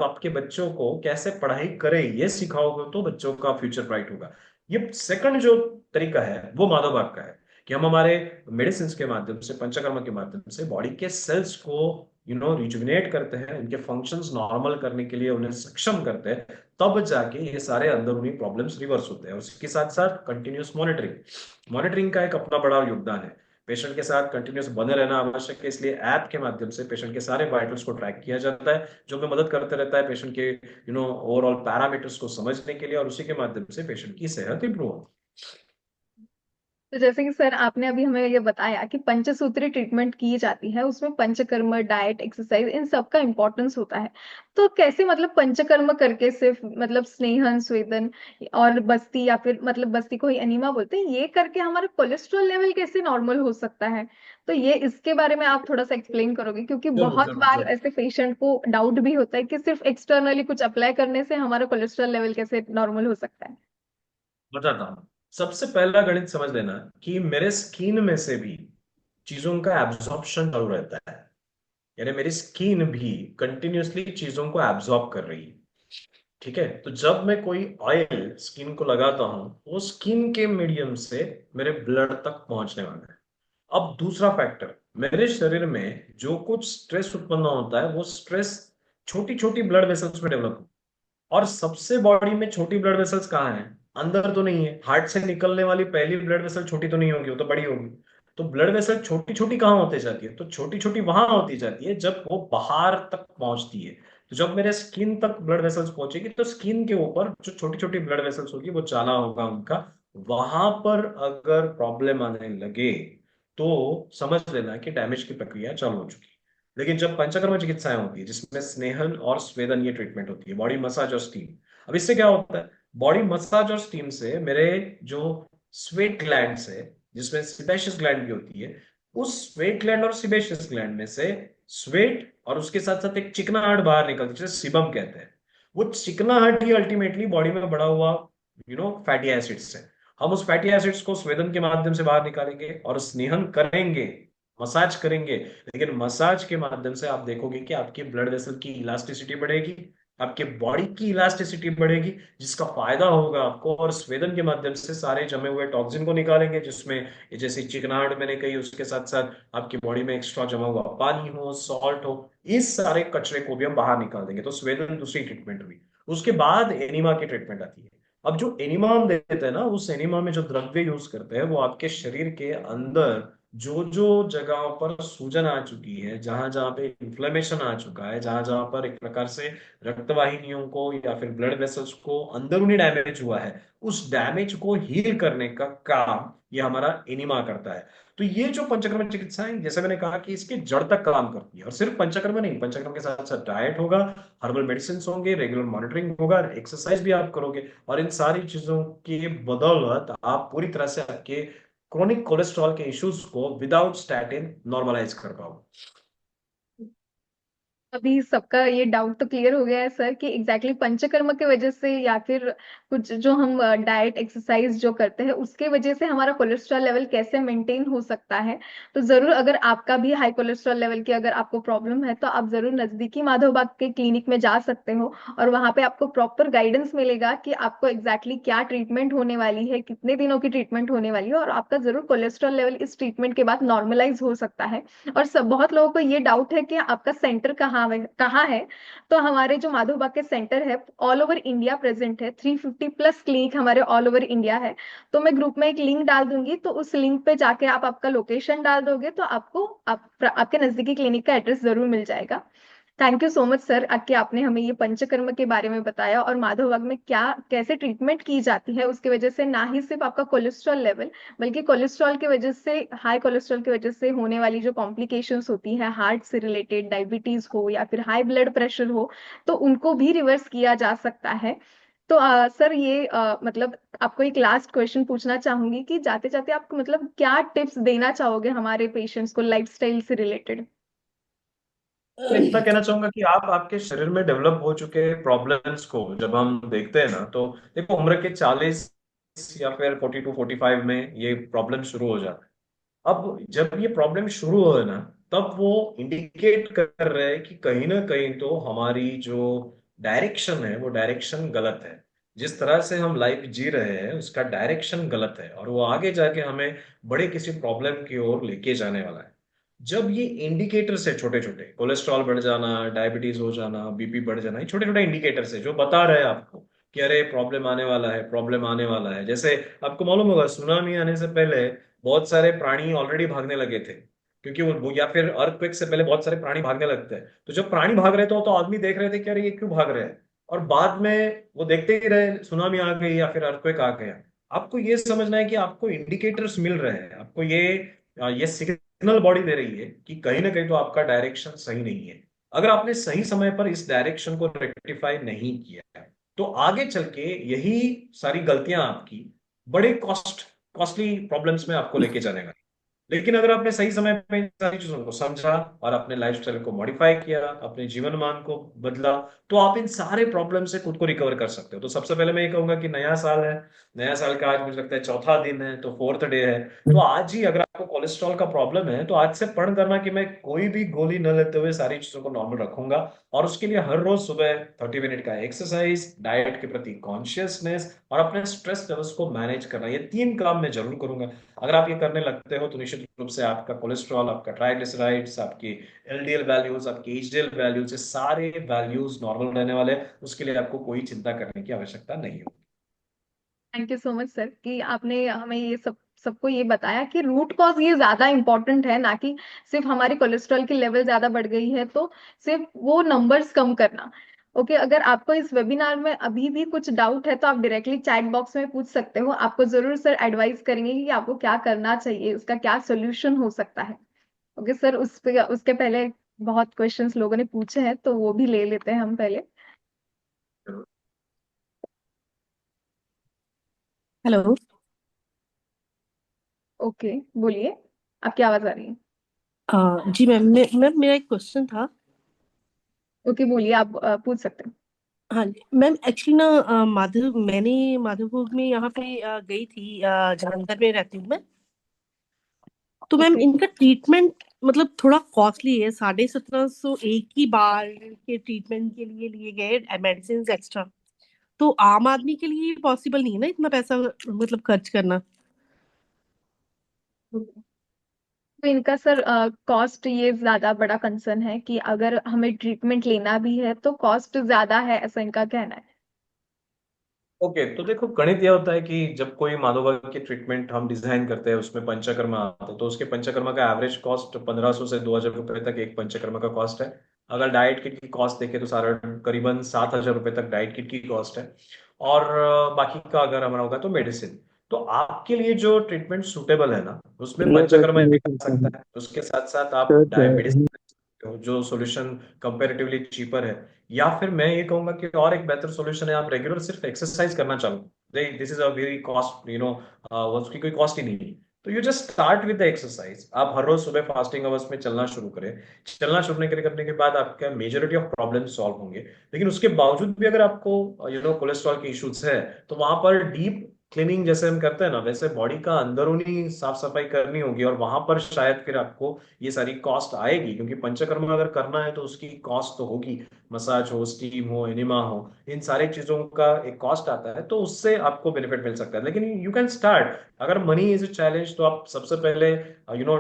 Speaker 2: आपके बच्चों को कैसे पढ़ाई करें ये सिखाओगे तो बच्चों का फ्यूचर ब्राइट होगा। ये सेकंड जो तरीका है वो माधवबाग का है, कि हम हमारे मेडिसिन के माध्यम से, पंचकर्म के माध्यम से बॉडी के सेल्स को रिजुविनेट करते हैं, इनके फंक्शंस नॉर्मल करने के लिए उन्हें सक्षम करते हैं। तब जाके ये सारे अंदरूनी प्रॉब्लम्स रिवर्स होते हैं। और इसके साथ साथ कंटिन्यूस मॉनिटरिंग, मॉनिटरिंग का एक अपना बड़ा योगदान है। पेशेंट के साथ कंटिन्यूस बने रहना आवश्यक है, इसलिए ऐप के माध्यम से पेशेंट के सारे वाइटल्स को ट्रैक किया जाता है, जो हमें मदद करते रहता है पेशेंट के ओवरऑल पैरामीटर्स को समझने के लिए, और उसी के माध्यम से पेशेंट की सेहत इंप्रूव हो।
Speaker 1: तो जैसे कि सर आपने अभी हमें ये बताया कि पंचसूत्री ट्रीटमेंट की जाती है, उसमें पंचकर्म, डाइट, एक्सरसाइज, इन सब का इम्पोर्टेंस होता है। तो कैसे मतलब पंचकर्म करके सिर्फ मतलब स्नेहन, स्वेदन और बस्ती, या फिर मतलब बस्ती को ही एनीमा बोलते हैं, ये करके हमारा कोलेस्ट्रॉल लेवल कैसे नॉर्मल हो सकता है? तो ये इसके बारे में आप थोड़ा सा एक्सप्लेन करोगे, क्योंकि
Speaker 2: जरूर
Speaker 1: बहुत
Speaker 2: जरूर
Speaker 1: बार
Speaker 2: जरूर
Speaker 1: ऐसे पेशेंट को डाउट भी होता है कि सिर्फ एक्सटर्नली कुछ अप्लाई करने से हमारा कोलेस्ट्रॉल लेवल कैसे नॉर्मल हो सकता है।
Speaker 2: बताता हूँ। सबसे पहला गणित समझ लेना कि मेरे स्किन में से भी चीजों का एब्जॉर्प्शन चालू रहता है। यानी मेरी स्किन भी कंटिन्यूअसली चीजों को एब्जॉर्ब कर रही है। ठीक है, तो जब मैं कोई ऑयल स्किन को लगाता हूं, वो स्किन के मीडियम से मेरे ब्लड तक पहुंचने वाला है। अब दूसरा फैक्टर, मेरे शरीर में जो कुछ स्ट्रेस उत्पन्न होता है, वो स्ट्रेस छोटी छोटी ब्लड वेसल्स में डेवलप, और सबसे बॉडी में छोटी ब्लड वेसल्स कहाँ हैं? अंदर तो नहीं है। हार्ट से निकलने वाली पहली ब्लड वेसल छोटी तो नहीं होगी, वो तो बड़ी होगी। तो ब्लड वेसल छोटी छोटी कहाँ होती जाती है? तो छोटी छोटी वहां होती जाती है जब वो बाहर तक पहुंचती है। तो जब मेरे स्किन तक ब्लड वेसल्स पहुंचेगी, तो स्किन के ऊपर जो छोटी छोटी ब्लड वेसल्स होगी, वो जाला होगा उनका। वहां पर अगर प्रॉब्लम आने लगे, तो समझ लेना कि डैमेज की प्रक्रिया चालू हो चुकी है। लेकिन जब पंचकर्म चिकित्साएं होती है, जिसमें स्नेहन और स्वेदन ये ट्रीटमेंट होती है, बॉडी मसाज और स्टीम। अब इससे क्या होता है? बॉडी मसाज और स्टीम से मेरे जो स्वेट ग्लैंड है, जिसमें सिबेशियस ग्लैंड भी होती है, उस स्वेट ग्लैंड और सिबेशियस ग्लैंड में से स्वेट और उसके साथ साथ एक चिकनाहट बाहर निकलती है, जिसे सीबम कहते हैं। वो चिकनाहट ही अल्टीमेटली बॉडी में बढ़ा हुआ फैटी एसिड्स है। हम उस फैटी एसिड्स को स्वेदन के माध्यम से बाहर निकालेंगे और स्नेहन करेंगे, मसाज करेंगे। लेकिन मसाज के माध्यम से आप देखोगे कि आपकी ब्लड वेसल की इलास्टिसिटी बढ़ेगी, आपके बॉडी की इलास्टिसिटी बढ़ेगी, जिसका फायदा होगा आपको। और स्वेदन के माध्यम से सारे जमे हुए टॉक्सिन को निकालेंगे, जिसमें जैसे चिकनाहट मैंने कही, उसके साथ साथ आपकी बॉडी में एक्स्ट्रा जमा हुआ पानी हो, सॉल्ट हो, इस सारे कचरे को भी हम बाहर निकाल देंगे। तो स्वेदन दूसरी ट्रीटमेंट हुई। उसके बाद एनिमा की ट्रीटमेंट आती है। अब जो एनिमा हम देते हैं ना, उस एनिमा में जो द्रव्य यूज करते हैं, वो आपके शरीर के अंदर जो जो जगहों पर सूजन आ चुकी है, जहां जहां पे इन्फ्लेमेशन आ चुका है, जहां जहां पर एक प्रकार से रक्तवाहिनियों को या फिर ब्लड वेसल्स को अंदरूनी डैमेज हुआ है, उस डैमेज को हील करने का काम ये हमारा एनिमा करता है। तो ये जो पंचकर्म चिकित्सा है, जैसे मैंने कहा कि इसके जड़ तक काम करती है। और सिर्फ पंचकर्म नहीं, पंचकर्म के साथ साथ डाइट होगा, हर्बल मेडिसिन होंगे, रेगुलर मॉनिटरिंग होगा, एक्सरसाइज भी आप करोगे, और इन सारी चीजों की बदौलत आप पूरी तरह से आपके क्रोनिक कोलेस्ट्रॉल के इश्यूज को विदाउट स्टैटिन नॉर्मलाइज कर पाओगे।
Speaker 1: अभी सबका ये डाउट तो क्लियर हो गया है सर कि एग्जैक्टली पंचकर्म के वजह से या फिर कुछ जो हम डाइट, एक्सरसाइज जो करते हैं उसके वजह से हमारा कोलेस्ट्रॉल लेवल कैसे मेंटेन हो सकता है। तो जरूर, अगर आपका भी हाई कोलेस्ट्रॉल लेवल की अगर आपको प्रॉब्लम है, तो आप जरूर नजदीकी माधव बाग के क्लिनिक में जा सकते हो, और वहां पे आपको प्रॉपर गाइडेंस मिलेगा कि आपको एग्जैक्टली क्या ट्रीटमेंट होने वाली है, कितने दिनों की ट्रीटमेंट होने वाली है, और आपका जरूर कोलेस्ट्रॉल लेवल इस ट्रीटमेंट के बाद नॉर्मलाइज हो सकता है। और सब बहुत लोगों को ये डाउट है कि आपका सेंटर कहाँ है। तो हमारे जो माधव बाग के सेंटर है, ऑल ओवर इंडिया प्रेजेंट है, 350 प्लस क्लिनिक हमारे ऑल ओवर इंडिया है। तो मैं ग्रुप में एक लिंक डाल दूंगी, तो उस लिंक पे जाके आप आपका लोकेशन डाल दोगे, तो आपको आपके नजदीकी क्लिनिक का एड्रेस जरूर मिल जाएगा। Thank you so much sir कि आपने हमें ये पंचकर्म के बारे में बताया, और माधव बाग में क्या कैसे ट्रीटमेंट की जाती है उसकी वजह से ना ही सिर्फ आपका कोलेस्ट्रॉल लेवल, बल्कि कोलेस्ट्रॉल की वजह से, हाई कोलेस्ट्रॉल की वजह से होने वाली जो कॉम्प्लिकेशंस होती है, हार्ट से रिलेटेड, डायबिटीज हो या फिर हाई ब्लड प्रेशर हो, तो उनको भी रिवर्स किया जा सकता है। तो सर ये मतलब आपको एक लास्ट क्वेश्चन पूछना चाहूंगी कि जाते जाते आप मतलब क्या टिप्स देना चाहोगे हमारे पेशेंट्स को लाइफस्टाइल से रिलेटेड?
Speaker 2: मैं इतना कहना चाहूंगा कि आप आपके शरीर में डेवलप हो चुके प्रॉब्लम्स को जब हम देखते हैं ना, तो देखो, उम्र के 40 या फिर 42 45 में ये प्रॉब्लम शुरू हो जाता है। अब जब ये प्रॉब्लम शुरू हो ना, तब वो इंडिकेट कर रहे हैं कि कहीं ना कहीं तो हमारी जो डायरेक्शन है, वो डायरेक्शन गलत है। जिस तरह से हम लाइफ जी रहे हैं, उसका डायरेक्शन गलत है, और वो आगे जाके हमें बड़े किसी प्रॉब्लम की ओर लेके जाने वाला है। जब ये इंडिकेटर्स है, छोटे छोटे कोलेस्ट्रॉल बढ़ जाना, डायबिटीज हो जाना, बीपी बढ़ जाना, ये छोटे छोटे इंडिकेटर्स है जो बता रहे हैं आपको कि अरे प्रॉब्लम आने वाला है, प्रॉब्लम आने वाला है। जैसे आपको मालूम होगा, सुनामी आने से पहले बहुत सारे प्राणी ऑलरेडी भागने लगे थे, क्योंकि या फिर अर्थक्वेक से पहले बहुत सारे प्राणी भागने लगते हैं। तो जब प्राणी भाग रहे थे, तो आदमी देख रहे थे कि अरे ये क्यों भाग रहे हैं, और बाद में वो देखते ही रहे सुनामी आ गई या फिर अर्थक्वेक आ गया। आपको ये समझना है कि आपको इंडिकेटर्स मिल रहे हैं, आपको ये सिग्नल बॉडी दे रही है कि कहीं ना कहीं तो आपका डायरेक्शन सही नहीं है। अगर आपने सही समय पर इस डायरेक्शन को रेक्टिफाई नहीं किया है, तो आगे चल के यही सारी गलतियां आपकी बड़े कॉस्टली प्रॉब्लम्स में आपको लेके जाने वाली। लेकिन अगर आपने सही समय पे इन सारी चीजों को समझा और अपने लाइफस्टाइल को मॉडिफाई किया, अपने जीवन मान को बदला, तो आप इन सारे प्रॉब्लम से खुद को रिकवर कर सकते हो। तो सबसे पहले मैं ये कहूंगा कि नया साल है, नया साल का आज मुझे लगता है चौथा दिन है, तो फोर्थ डे है। तो आज ही अगर आपको कोलेस्ट्रॉल का प्रॉब्लम है, तो आज से प्रण करना कि मैं कोई भी गोली न लेते हुए सारी चीजों को नॉर्मल रखूंगा। और उसके लिए हर रोज सुबह 30 मिनट का एक्सरसाइज, डाइट के प्रति कॉन्शियसनेस और अपने स्ट्रेस लेवल्स को मैनेज करना, ये 3 काम मैं जरूर करूंगा। अगर आप ये करने लगते हो तो निश्चित रूप से आपका कोलेस्ट्रॉल, आपका ट्राइग्लिसराइड्स, आपकी एलडीएल वैल्यूज, आपकी एचडीएल वैल्यूज, ये सारे वैल्यूज नॉर्मल रहने वाले हैं। उसके लिए आपको कोई चिंता करने की आवश्यकता नहीं होगी।
Speaker 1: Thank you so much sir कि आपने हमें ये सबको ये बताया कि रूट कॉज ये ज्यादा इंपॉर्टेंट है, ना कि सिर्फ हमारी कोलेस्ट्रॉल की लेवल ज्यादा बढ़ गई है तो सिर्फ वो नंबर्स कम करना। ओके, अगर आपको इस वेबिनार में अभी भी कुछ डाउट है तो आप डायरेक्टली चैट बॉक्स में पूछ सकते हो, आपको जरूर सर एडवाइस करेंगे कि आपको क्या करना चाहिए, उसका क्या सोल्यूशन हो सकता है। ओके सर, उसके पहले बहुत क्वेश्चंस लोगों ने पूछे हैं तो वो भी ले लेते हैं हम पहले।
Speaker 4: हेलो।
Speaker 1: ओके, बोलिए, आपकी आवाज आ रही है।
Speaker 4: जी मैम, मैम मेरा एक क्वेश्चन था।
Speaker 1: ओके, बोलिए, आप पूछ सकते हैं।
Speaker 4: हाँ जी मैम, एक्चुअली ना मैंने माधवपुर में यहाँ पे गई थी, जालंधर में रहती हूँ मैं। तो मैम
Speaker 1: ओके,
Speaker 4: इनका ट्रीटमेंट मतलब थोड़ा कॉस्टली है, 1750 एक ही बार के ट्रीटमेंट के लिए गए मेडिसिन एक्स्ट्रा। तो आम आदमी के लिए पॉसिबल नहीं है ना इतना पैसा मतलब खर्च करना।
Speaker 1: तो इनका सर कॉस्ट ये ज्यादा बड़ा कंसर्न है कि अगर हमें ट्रीटमेंट लेना भी है तो कॉस्ट ज्यादा है, ऐसा इनका कहना है।
Speaker 2: ओके, तो देखो, गणित यह होता है कि जब कोई मानव की ट्रीटमेंट हम डिजाइन करते हैं, उसमें पंचकर्मा आता है, तो उसके पंचकर्मा का एवरेज कॉस्ट 1500 से 2000 रुपए तक एक पंचकर्मा का कॉस्ट है। अगर डाइट किट की कॉस्ट देखें तो सारा करीबन 7000 रुपए तक डाइट किट की कॉस्ट है। और बाकी का अगर हमारा होगा तो मेडिसिन। तो आपके लिए जो ट्रीटमेंट सूटेबल है ना, उसमें पंचकर्मा एक आ सकता है। उसके साथ साथ आप डायबिटीज जो सॉल्यूशन कंपैरेटिवली चीपर है। या फिर मैं ये कहूंगा कि और एक बेहतर सॉल्यूशन है, आप रेगुलर सिर्फ एक्सरसाइज करना चालू। This is a very cost, उसकी कोई कॉस्ट ही नहीं है। तो you just start with the exercise. आप हर रोज सुबह फास्टिंग आवर्स में चलना शुरू करें। चलना शुरू करने के बाद आपका मेजोरिटी ऑफ प्रॉब्लम सॉल्व होंगे। लेकिन उसके बावजूद भी अगर आपको कोलेस्ट्रॉल के इश्यूज है, तो वहां पर डीप क्लीनिंग जैसे हम करते हैं ना, वैसे बॉडी का अंदरूनी साफ सफाई करनी होगी। और वहां पर शायद फिर आपको ये सारी कॉस्ट आएगी, क्योंकि पंचकर्मा अगर करना है तो उसकी कॉस्ट तो होगी। मसाज हो, स्टीम हो, एनिमा हो, इन सारी चीजों का एक कॉस्ट आता है, तो उससे आपको बेनिफिट मिल सकता है। लेकिन यू कैन स्टार्ट। अगर मनी इज अ चैलेंज, तो आप सबसे पहले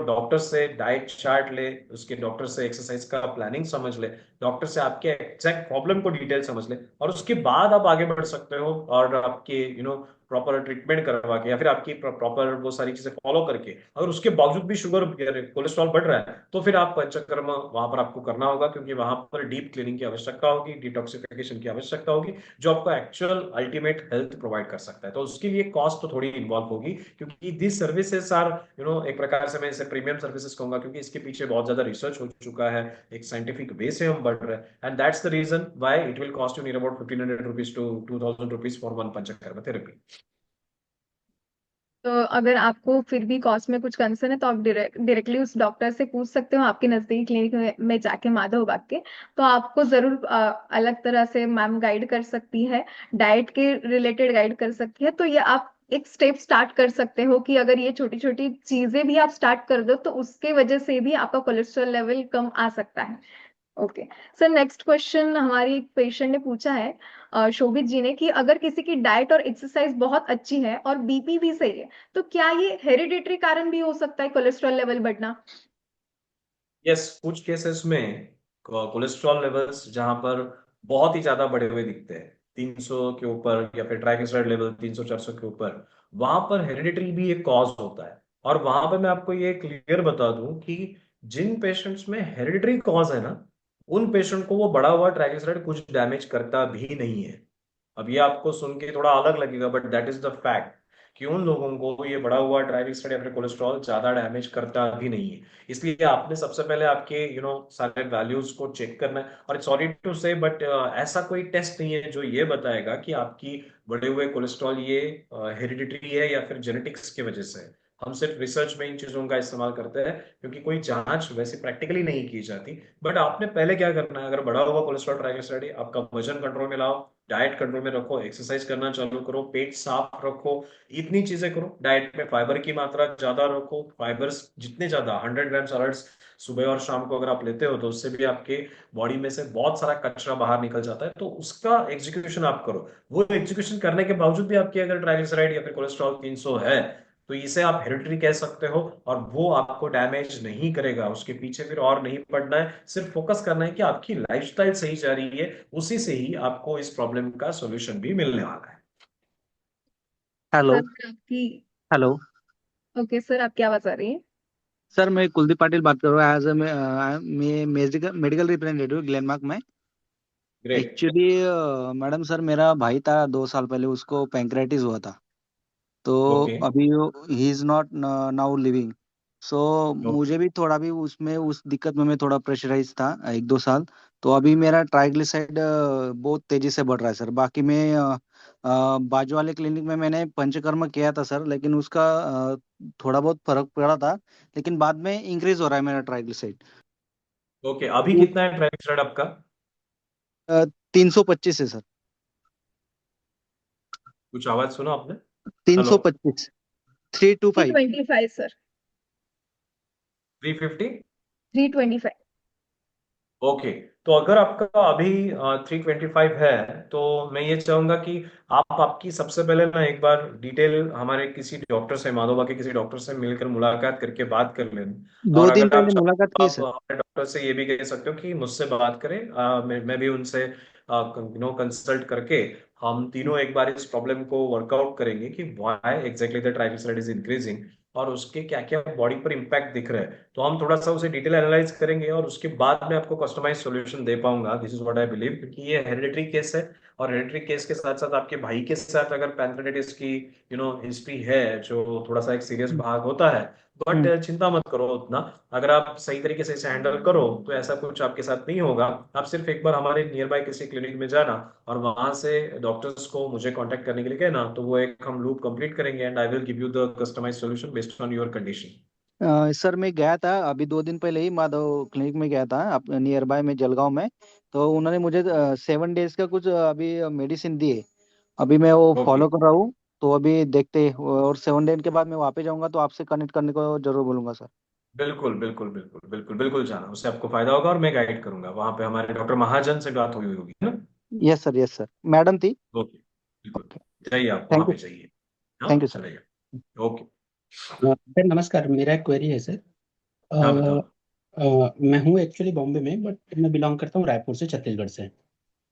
Speaker 2: डॉक्टर से डाइट चार्ट ले, उसके डॉक्टर से एक्सरसाइज का प्लानिंग समझ ले, डॉक्टर से आपके एग्जैक्ट प्रॉब्लम को डिटेल समझ ले, और उसके बाद आप आगे बढ़ सकते हो। और आपके प्रॉपर ट्रीटमेंट करवा के, या फिर आपकी प्रॉपर वो सारी चीजें फॉलो करके, अगर उसके बावजूद भी शुगर कोलेस्ट्रॉल बढ़ रहा है, तो फिर आप पंचकर्मा वहां पर आपको करना होगा, क्योंकि वहां पर डीप क्लीनिंग की आवश्यकता होगी, डिटॉक्सिफिकेशन की आवश्यकता होगी, जो आपको एक्चुअल अल्टीमेट हेल्थ प्रोवाइड कर सकता है। तो उसके लिए कॉस्ट तो थोड़ी इन्वॉल्व होगी, क्योंकि दिस सर्विसेज आर एक प्रकार से मैं इसे प्रीमियम सर्विसेज कहूंगा, क्योंकि इसके पीछे बहुत ज्यादा रिसर्च हो चुका है, एक साइंटिफिक वे से हम बढ़ रहे हैं। And that's the reason why it will cost you near about 1500 rupees to 2000 rupees for one panchakarma therapy.
Speaker 1: तो अगर आपको फिर भी कॉस्ट में कुछ कंसर्न है तो आप डायरेक्टली उस डॉक्टर से पूछ सकते हो आपके नजदीकी क्लिनिक में जाके, माधव बाग के। तो आपको जरूर अलग तरह से मैम गाइड कर सकती है, डाइट के रिलेटेड गाइड कर सकती है। तो ये आप एक स्टेप स्टार्ट कर सकते हो कि अगर ये छोटी छोटी चीजें भी आप स्टार्ट कर दो तो उसके वजह से भी आपका कोलेस्ट्रॉल लेवल कम आ सकता है। ओके सर, नेक्स्ट क्वेश्चन हमारी एक पेशेंट ने पूछा है, शोभित जी ने, कि अगर किसी की डाइट और एक्सरसाइज बहुत अच्छी है और बीपी भी सही है तो क्या ये हेरिडिटरी कारण भी हो सकता है कोलेस्ट्रॉल लेवल बढ़ना?
Speaker 2: यस, कुछ केसेस में कोलेस्ट्रॉल लेवल्स जहां पर बहुत ही ज्यादा बढ़े हुए दिखते हैं, 300 के ऊपर, या फिर ट्राइग्लिसराइड लेवल 300-400 के ऊपर, वहां पर हेरिडिटरी भी एक कॉज होता है। और वहां पर मैं आपको ये क्लियर बता दूं कि जिन पेशेंट्स में हेरिडिटरी कॉज है ना, उन पेशेंट को वो बढ़ा हुआ ट्राइग्लिसराइड कुछ डैमेज करता भी नहीं है। अब ये आपको सुन के थोड़ा अलग लगेगा, but that is the fact. कि उन लोगों को ये बढ़ा हुआ ट्राइग्लिसराइड या फिर कोलेस्ट्रॉल ज्यादा डैमेज करता भी नहीं है। इसलिए आपने सबसे पहले आपके सारे वैल्यूज को चेक करना है। और सॉरी टू से बट ऐसा कोई टेस्ट नहीं है जो ये बताएगा कि आपकी बढ़े हुए कोलेस्ट्रॉल ये हेरिडिटरी है या फिर जेनेटिक्स की वजह से है। हम सिर्फ रिसर्च में इन चीजों का इस्तेमाल करते हैं, क्योंकि कोई जांच वैसे प्रैक्टिकली नहीं की जाती। बट आपने पहले क्या करना है, अगर बढ़ा हुआ कोलेस्ट्रॉल ट्राइग्लिसराइड, आपका वजन कंट्रोल में लाओ, डाइट कंट्रोल में रखो, एक्सरसाइज करना चालू करो, पेट साफ रखो, इतनी चीजें करो। डाइट में फाइबर की मात्रा ज्यादा रखो, फाइबर्स जितने ज्यादा 100 ग्राम सलाड्स सुबह और शाम को अगर आप लेते हो तो उससे भी आपके बॉडी में से बहुत सारा कचरा बाहर निकल जाता है। तो उसका एग्जीक्यूशन आप करो। वो एग्जीक्यूशन करने के बावजूद भी आपकी अगर ट्राइग्लिसराइड या फिर कोलेस्ट्रॉल 300 है, तो इसे आप हेरिडिटरी कह सकते हो, और वो आपको डैमेज नहीं करेगा। उसके पीछे फिर और नहीं पड़ना है, सिर्फ फोकस करना है कि आपकी लाइफस्टाइल सही जा रही है, उसी से ही आपको इस प्रॉब्लम का सॉल्यूशन भी मिलने वाला है।
Speaker 3: हेलो।
Speaker 1: सर आपकी
Speaker 3: हेलो
Speaker 1: ओके सर, आपकी आवाज आ रही है।
Speaker 3: सर, मैं कुलदीप पाटिल बात कर रहा हूँ। एज मैं मेडिकल मेडिकल रिप्रेजेंटेटिव ग्लेनमार्क में।
Speaker 2: ग्रेट।
Speaker 3: एक्चुअली मैडम सर, मेरा भाई था 2 साल पहले, उसको पैंक्रेटिस हुआ था। तो
Speaker 2: ओके।
Speaker 3: अभी he is not now living. So
Speaker 2: okay.
Speaker 3: मुझे भी थोड़ा भी उसमें उस दिक्कत में मैं थोड़ा प्रेशराइज था 1-2 साल। तो अभी मेरा ट्राइग्लिसराइड बहुत तेजी से बढ़ रहा है सर। बाकी मैं बाजू वाले क्लिनिक में मैंने पंचकर्म किया था सर, लेकिन उसका थोड़ा बहुत फर्क पड़ा था। लेकिन बाद में इंक्रीज हो रहा है मेरा ट्राइग्लिसराइड।
Speaker 2: ओके, अभी कितना है ट्राइग्लिसराइड आपका?
Speaker 3: 325 है सर।
Speaker 2: कुछ आवाज सुना आपने?
Speaker 3: तीन
Speaker 2: हेलो।
Speaker 3: सौ पच्चीस 325।
Speaker 1: 325 सर।
Speaker 2: 350?
Speaker 1: 325।
Speaker 2: ओके। तो अगर आपका अभी 325 है, तो मैं ये चाहूंगा कि आप आपकी सबसे पहले ना एक बार डिटेल हमारे किसी डॉक्टर से, माधोबा के किसी डॉक्टर से मिलकर मुलाकात करके बात कर लेना। और
Speaker 3: 2 दिन
Speaker 2: अगर आप
Speaker 3: पहले
Speaker 2: चाहो
Speaker 3: मुलाकात
Speaker 2: तो
Speaker 3: की
Speaker 2: आप
Speaker 3: सर।
Speaker 2: हमारे डॉक्टर से ये भी कह सकते हो कि मुझसे बात करें। मैं भी उनसे कंसल्ट करके हम तीनों एक बार इस प्रॉब्लम को वर्कआउट करेंगे कि why exactly the triglyceride is increasing, और उसके क्या क्या बॉडी पर इम्पैक्ट दिख रहा है। तो हम थोड़ा सा उसे डिटेल एनालाइज करेंगे और उसके बाद मैं आपको कस्टमाइज सॉल्यूशन दे पाऊंगा। This is what I believe, क्योंकि ये हेरिडिटरी केस है। और हेरिडिटरी केस के साथ साथ आपके भाई के साथ अगर पैंक्रेटिस की हिस्ट्री है, जो थोड़ा सा एक सीरियस भाग होता है। बट
Speaker 3: हम्म।
Speaker 2: चिंता मत करो उतना। अगर आप सही तरीके से इसे हैंडल करो तो ऐसा कुछ आपके साथ नहीं होगा। आप सिर्फ एक बार हमारे नियर बाय किसी क्लिनिक में जाना, और वहां से डॉक्टर्स को मुझे कांटेक्ट करने के लिए कहना, तो वो एक हम लूप कंप्लीट करेंगे and I will give you the customise solution based on your condition.
Speaker 3: Sir, मैं गया था अभी 2 दिन पहले ही माधव क्लिनिक में गया था, नियर बाय में जलगांव में। तो उन्होंने मुझे 7 डेज का कुछ अभी मेडिसिन दी है। अभी मैं वो
Speaker 2: ओके।
Speaker 3: फॉलो कर रहा हूँ। तो अभी देखते हैं, और 7 दिन के बाद मैं वापस जाऊंगा तो आपसे कनेक्ट करने को जरूर बोलूंगा सर।
Speaker 2: बिल्कुल बिल्कुल बिल्कुल बिल्कुल बिल्कुल जाना, उससे आपको फायदा होगा और मैं गाइड करूंगा। वहां पे हमारे डॉक्टर महाजन से बात हुई होगी ना?
Speaker 3: Yes sir, yes sir, madam थी।
Speaker 2: ओके। बिल्कुल।
Speaker 3: ओके।
Speaker 2: जाइए, आप वहां
Speaker 3: थैंक
Speaker 2: पे
Speaker 3: यू।
Speaker 2: जाइए। हाँ,
Speaker 3: थैंक यू सर।
Speaker 2: चलेगा। ओके।
Speaker 5: सर नमस्कार, मेरा एक क्वेरी है सर।
Speaker 2: हाँ, बताओ।
Speaker 5: मैं हूँ एक्चुअली बॉम्बे में, बट मैं बिलोंग करता हूँ रायपुर से, छत्तीसगढ़ से।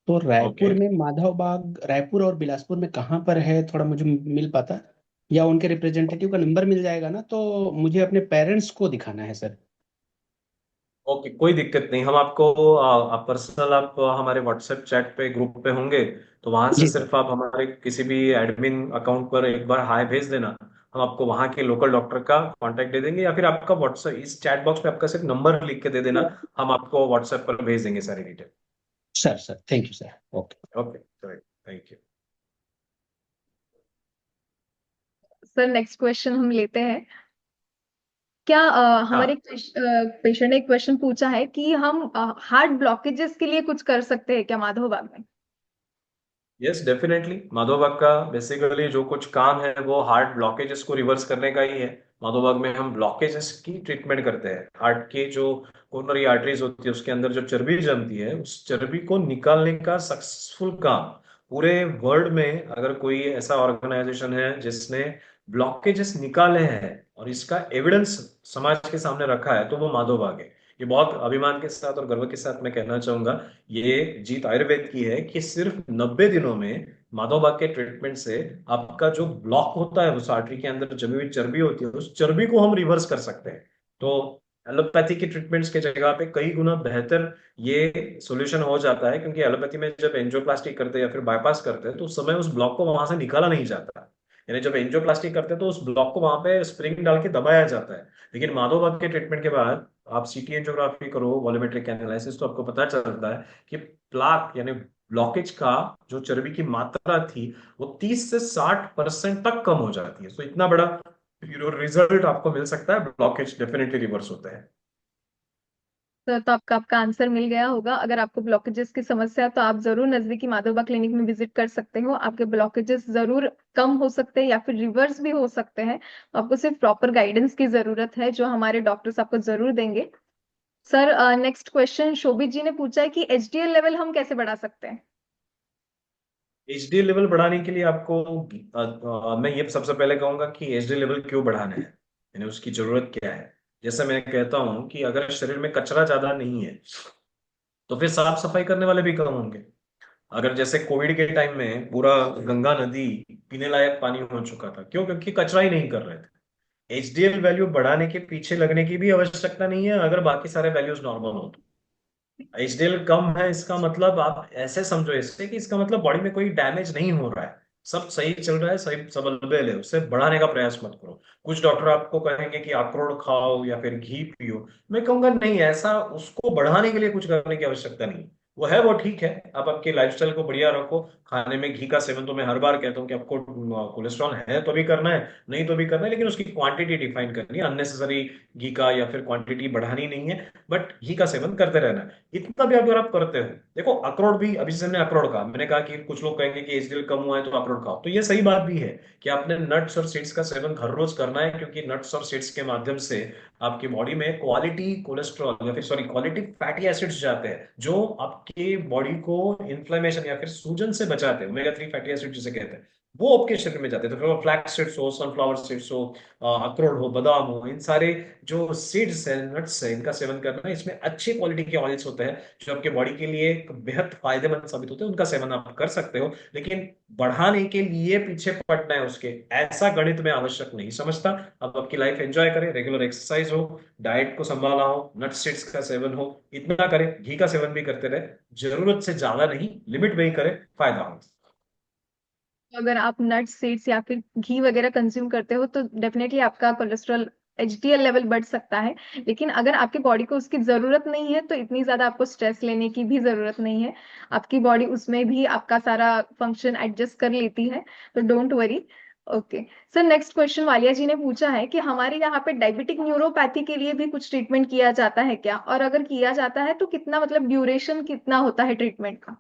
Speaker 5: तो
Speaker 2: ओके।
Speaker 5: रायपुर में माधव बाग, रायपुर और बिलासपुर में कहाँ पर है, थोड़ा मुझे मिल पाता, या उनके रिप्रेजेंटेटिव का नंबर मिल जाएगा ना, तो मुझे अपने पेरेंट्स को दिखाना है सर।
Speaker 2: ओके, कोई दिक्कत नहीं। हम आपको आप पर्सनल, आप हमारे व्हाट्सएप चैट पे, ग्रुप पे होंगे, तो वहां से
Speaker 5: जी सर।
Speaker 2: सिर्फ आप हमारे किसी भी एडमिन अकाउंट पर एक बार हाय भेज देना। हम आपको वहां के लोकल डॉक्टर का कांटेक्ट दे देंगे, या फिर आपका व्हाट्सएप इस चैट बॉक्स पे आपका सिर्फ नंबर लिख के दे देना। हम आपको व्हाट्सएप पर भेज देंगे सारी detail.
Speaker 5: Sir sir thank you sir. Okay.
Speaker 2: Okay, thank you.
Speaker 1: Sir next question हम लेते हैं। क्या हमारे
Speaker 2: हाँ।
Speaker 1: पेशेंट ने एक क्वेश्चन पूछा है कि हम हार्ट ब्लॉकेजेस के लिए कुछ कर सकते हैं क्या माधव बाग में।
Speaker 2: Yes, definitely. माधोबाग का बेसिकली जो कुछ काम है वो हार्ट ब्लॉकेजेस को रिवर्स करने का ही है। माधोबाग में हम ब्लॉकेजेस की ट्रीटमेंट करते हैं। हार्ट के जो कोरोनरी आर्टरीज होती है उसके अंदर जो चर्बी जमती है, उस चर्बी को निकालने का सक्सेसफुल काम पूरे वर्ल्ड में अगर कोई ऐसा ऑर्गेनाइजेशन है जिसने ब्लॉकेजेस निकाले हैं और इसका एविडेंस समाज के सामने रखा है, तो वो माधोबाग है। ये बहुत अभिमान के साथ और गर्व के साथ मैं कहना चाहूंगा, ये जीत आयुर्वेद की है कि सिर्फ 90 दिनों में माधवबाग के ट्रीटमेंट से आपका जो ब्लॉक होता है उस आर्टरी के अंदर जमी हुई चर्बी होती है, उस चर्बी को हम रिवर्स कर सकते हैं। तो एलोपैथी की ट्रीटमेंट्स के जगह पे कई गुना बेहतर ये सॉल्यूशन हो जाता है, क्योंकि एलोपैथी में जब एंजियोप्लास्टी करते हैं या फिर बाईपास करते हैं तो उस समय उस ब्लॉक को वहां से निकाला नहीं जाता। यानी जब एंजियोप्लास्टी करते हैं तो उस ब्लॉक को वहां पे स्प्रिंग डाल के दबाया जाता है। लेकिन माधोबाग के ट्रीटमेंट के बाद आप सीटी एंजियोग्राफी करो, वॉल्यूमेट्रिक एनालिसिस, तो आपको पता चलता है कि प्लाक यानी ब्लॉकेज का जो चर्बी की मात्रा थी वो 30 से 60% तक कम हो जाती है। तो इतना बड़ा रिजल्ट आपको मिल सकता है, ब्लॉकेज डेफिनेटली रिवर्स होता है।
Speaker 1: सर तो आपका आपका आंसर मिल गया होगा। अगर आपको ब्लॉकेजेस की समस्या है तो आप जरूर नजदीकी माधोबा क्लिनिक में विजिट कर सकते हो। आपके ब्लॉकेजेस जरूर कम हो सकते हैं या फिर रिवर्स भी हो सकते हैं। तो आपको सिर्फ प्रॉपर गाइडेंस की जरूरत है जो हमारे डॉक्टर्स आपको जरूर देंगे। सर नेक्स्ट क्वेश्चन शोभित जी ने पूछा है कि एचडीएल लेवल हम कैसे बढ़ा सकते हैं।
Speaker 2: एचडी लेवल बढ़ाने के लिए आपको मैं ये सबसे पहले कहूंगा कि एचडी लेवल क्यों बढ़ाना है, यानी उसकी जरूरत क्या है। जैसे मैं कहता हूं कि अगर शरीर में कचरा ज्यादा नहीं है तो फिर साफ सफाई करने वाले भी कम होंगे। अगर जैसे कोविड के टाइम में पूरा गंगा नदी पीने लायक पानी हो चुका था, क्यों? क्योंकि कचरा ही नहीं कर रहे थे। एचडीएल वैल्यू बढ़ाने के पीछे लगने की भी आवश्यकता नहीं है अगर बाकी सारे वैल्यूज नॉर्मल हो तो। एचडीएल कम है इसका मतलब आप ऐसे समझो इससे कि इसका मतलब बॉडी में कोई डैमेज नहीं हो रहा है, सब सही चल रहा है, सही सब अलबेल है, उससे बढ़ाने का प्रयास मत करो। कुछ डॉक्टर आपको कहेंगे कि अखरोट खाओ या फिर घी पियो, मैं कहूंगा नहीं, ऐसा उसको बढ़ाने के लिए कुछ करने की आवश्यकता नहीं। वो है वो ठीक है, आप आपके लाइफस्टाइल को बढ़िया रखो। खाने में घी का सेवन तो मैं हर बार कहता हूँ कि आपको कोलेस्ट्रॉल है तो भी करना है, नहीं तो भी करना है, लेकिन उसकी क्वांटिटी डिफाइन करनी है। अननेसेसरी घी का या फिर क्वांटिटी बढ़ानी नहीं है, बट घी का सेवन करते रहना है। इतना भी अगर आप करते हो, देखो अखरोट भी, अभी जैसे हमने अखरोट कहा, मैंने कहा कि कुछ लोग कहेंगे कि एचडीएल कम हुआ है तो अखरोट खाओ, तो ये सही बात भी है कि आपने नट्स और सीड्स का सेवन हर रोज करना है, क्योंकि नट्स और सीड्स के माध्यम से आपकी बॉडी में क्वालिटी कोलेस्ट्रॉल या फिर सॉरी क्वालिटी फैटी एसिड्स जाते हैं जो आपके बॉडी को इन्फ्लेमेशन या फिर सूजन से बचाते हैं। ओमेगा 3 फैटी एसिड जिसे कहते हैं, वो आपके शरीर में जाते हैं। तो फिर वो फ्लैक्स सीड्स हो, सनफ्लावर सीड्स हो, अखरोट हो, बादाम हो, इन सारे जो सीड्स है, नट्स है, इनका सेवन करना। इसमें अच्छी क्वालिटी के ऑयल्स होते हैं जो आपके बॉडी के लिए बेहद फायदेमंद साबित होते हैं, उनका सेवन आप कर सकते हो। लेकिन बढ़ाने के लिए पीछे पड़ना है उसके, ऐसा गणित में आवश्यक नहीं समझता। अब आपकी लाइफ एंजॉय करें, रेगुलर एक्सरसाइज हो, डाइट को संभाला हो, नट सीड्स का सेवन हो, इतना करें, घी का सेवन भी करते रहे, जरूरत से ज्यादा नहीं, लिमिट में ही करें, फायदा हो।
Speaker 1: तो अगर आप नट्स सीड्स या फिर घी वगैरह कंज्यूम करते हो तो डेफिनेटली आपका कोलेस्ट्रॉल एचडीएल लेवल बढ़ सकता है। लेकिन अगर आपकी बॉडी को उसकी जरूरत नहीं है तो इतनी ज्यादा आपको स्ट्रेस लेने की भी जरूरत नहीं है। आपकी बॉडी उसमें भी आपका सारा फंक्शन एडजस्ट कर लेती है। तो don't worry. Okay sir next question Walia ji ने पूछा है कि हमारे यहाँ पे डायबिटिक न्यूरोपैथी के लिए भी कुछ ट्रीटमेंट किया जाता है क्या, और अगर किया जाता है तो कितना मतलब ड्यूरेशन कितना होता है ट्रीटमेंट का।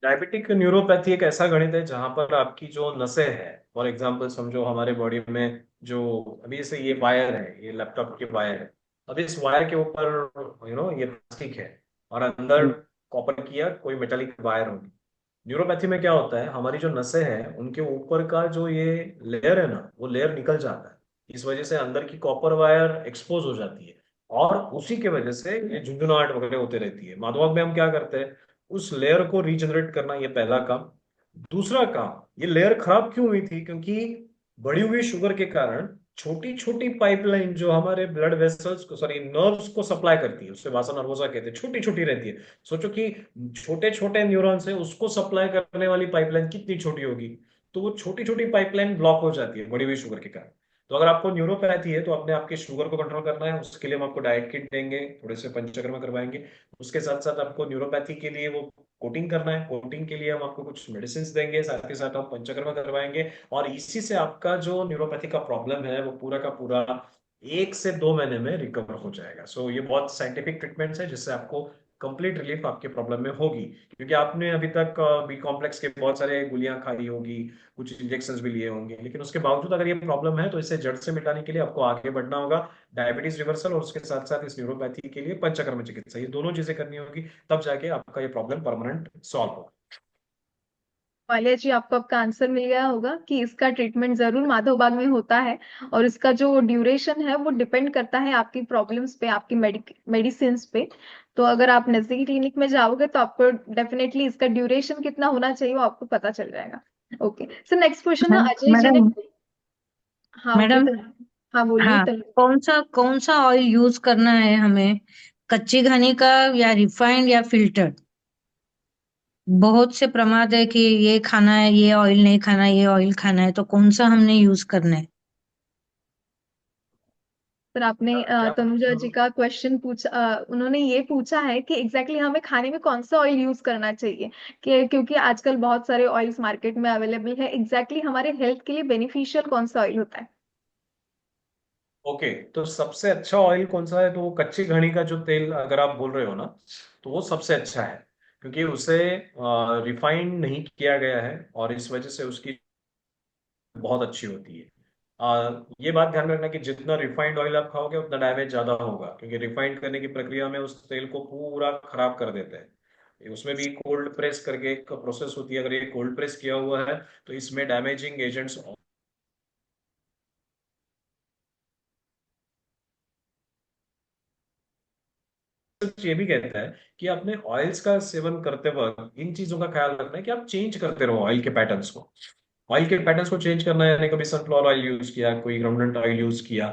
Speaker 2: डायबिटिक न्यूरोपैथी एक ऐसा गणित है जहां पर आपकी जो नसें हैं, फॉर एग्जांपल समझो हमारे बॉडी में जो अभी जैसे ये वायर है, ये लैपटॉप की वायर है, अब इस वायर के ऊपर ये प्लास्टिक है और अंदर कॉपर की या कोई मेटालिक वायर होगी। न्यूरोपैथी में क्या होता है, हमारी जो नसें हैं उनके ऊपर का जो ये लेयर है ना, वो लेयर निकल जाता है। इस वजह से अंदर की कॉपर वायर एक्सपोज हो जाती है और उसी के वजह से ये झुंझुनाहट वगैरह होते रहती है। माधवाग में हम क्या करते हैं, उस लेयर को रीजनरेट करना, ये पहला काम। दूसरा काम, ये लेयर खराब क्यों हुई थी, क्योंकि बढ़ी हुई शुगर के कारण छोटी छोटी पाइपलाइन जो हमारे ब्लड वेसल्स को, सॉरी नर्व्स को सप्लाई करती है, उससे वासा नर्वोसा कहते हैं, छोटी छोटी रहती है। सोचो कि छोटे छोटे न्यूरॉन्स है, उसको सप्लाई करने वाली पाइपलाइन कितनी छोटी होगी, तो वो छोटी छोटी पाइपलाइन ब्लॉक हो जाती है बढ़ी हुई शुगर के कारण। तो अगर आपको न्यूरोपैथी है तो आपने आपके शुगर को कंट्रोल करना है, उसके लिए हम आपको डाइट किट देंगे, थोड़े से पंचकर्मा करवाएंगे। उसके साथ साथ आपको न्यूरोपैथी के लिए वो कोटिंग करना है, कोटिंग के लिए हम आपको कुछ मेडिसिन देंगे, साथ के साथ हम पंचकर्मा करवाएंगे। और इसी से आपका जो न्यूरोपैथी का प्रॉब्लम है वो पूरा का पूरा 1 से 2 महीने में रिकवर हो जाएगा। सो ये बहुत साइंटिफिक ट्रीटमेंट्स है जिससे आपको कंप्लीट रिलीफ आपके प्रॉब्लम में होगी। क्योंकि आपने अभी तक बी कॉम्प्लेक्स के बहुत सारे गोलियां खाई होगी, कुछ इंजेक्शन भी लिए होंगे, लेकिन उसके बावजूद अगर ये प्रॉब्लम है तो इसे जड़ से मिटाने के लिए आपको आगे बढ़ना होगा। डायबिटीज रिवर्सल और उसके साथ साथ इस न्यूरोपैथी के लिए पंचकर्म चिकित्सा, ये दोनों चीजें करनी होगी, तब जाके आपका ये प्रॉब्लम परमानेंट सॉल्व होगा।
Speaker 1: वालिया जी आपको आपका आंसर मिल गया होगा कि इसका ट्रीटमेंट जरूर माधवबाग में होता है। और इसका जो ड्यूरेशन है वो डिपेंड करता है आपकी प्रॉब्लम्स पे, आपकी मेडिसिन पे। तो अगर आप नजदीकी क्लिनिक में जाओगे तो आपको डेफिनेटली इसका ड्यूरेशन कितना होना चाहिए वो आपको पता चल जाएगा। ओके सर नेक्स्ट क्वेश्चन ना अजय जी ने।
Speaker 6: मैडम
Speaker 1: हाँ ओके
Speaker 6: मैडम
Speaker 1: तो हाँ बोलिए
Speaker 6: हाँ,
Speaker 1: तो।
Speaker 6: कौन सा ऑयल यूज करना है हमें, कच्ची घानी का या रिफाइंड या फिल्टर? बहुत से प्रमाद है कि ये खाना है, ये ऑयल नहीं खाना, ये ऑयल खाना है, तो कौन सा हमने यूज करना है?
Speaker 1: सर आपने
Speaker 2: क्या
Speaker 1: तनुजा
Speaker 2: पूछा?
Speaker 1: जी का क्वेश्चन पूछा, उन्होंने ये पूछा है कि एग्जैक्टली हमें खाने में कौन सा ऑयल यूज करना चाहिए, कि क्योंकि आजकल बहुत सारे ऑयल्स मार्केट में अवेलेबल है, एग्जैक्टली हमारे हेल्थ के लिए बेनिफिशियल कौन सा ऑयल होता है।
Speaker 2: ओके, तो सबसे अच्छा ऑयल कौन सा है? तो वो कच्ची घनी का जो तेल अगर आप बोल रहे हो ना, तो वो सबसे अच्छा है, क्योंकि उसे रिफाइंड नहीं किया गया है और इस वजह से उसकी बहुत अच्छी होती है। ये बात ध्यान रखना कि जितना रिफाइंड ऑयल आप खाओगे उतना डैमेज ज्यादा होगा, क्योंकि रिफाइंड करने की प्रक्रिया में उस तेल को पूरा खराब कर देते हैं। उसमें भी कोल्ड प्रेस करके एक प्रोसेस होती है, अगर ये कोल्ड प्रेस किया हुआ है तो इसमें डैमेजिंग एजेंट्स। ये भी कहता है कि अपने ऑयल्स का सेवन करते वक्त इन चीजों का ख्याल रखना है कि आप चेंज करते रहो ऑयल के पैटर्न्स को। ऑयल के पैटर्न्स को चेंज करना है, यानी कभी सनफ्लावर ऑयल यूज किया, कोई ग्राउंडनट ऑयल यूज किया,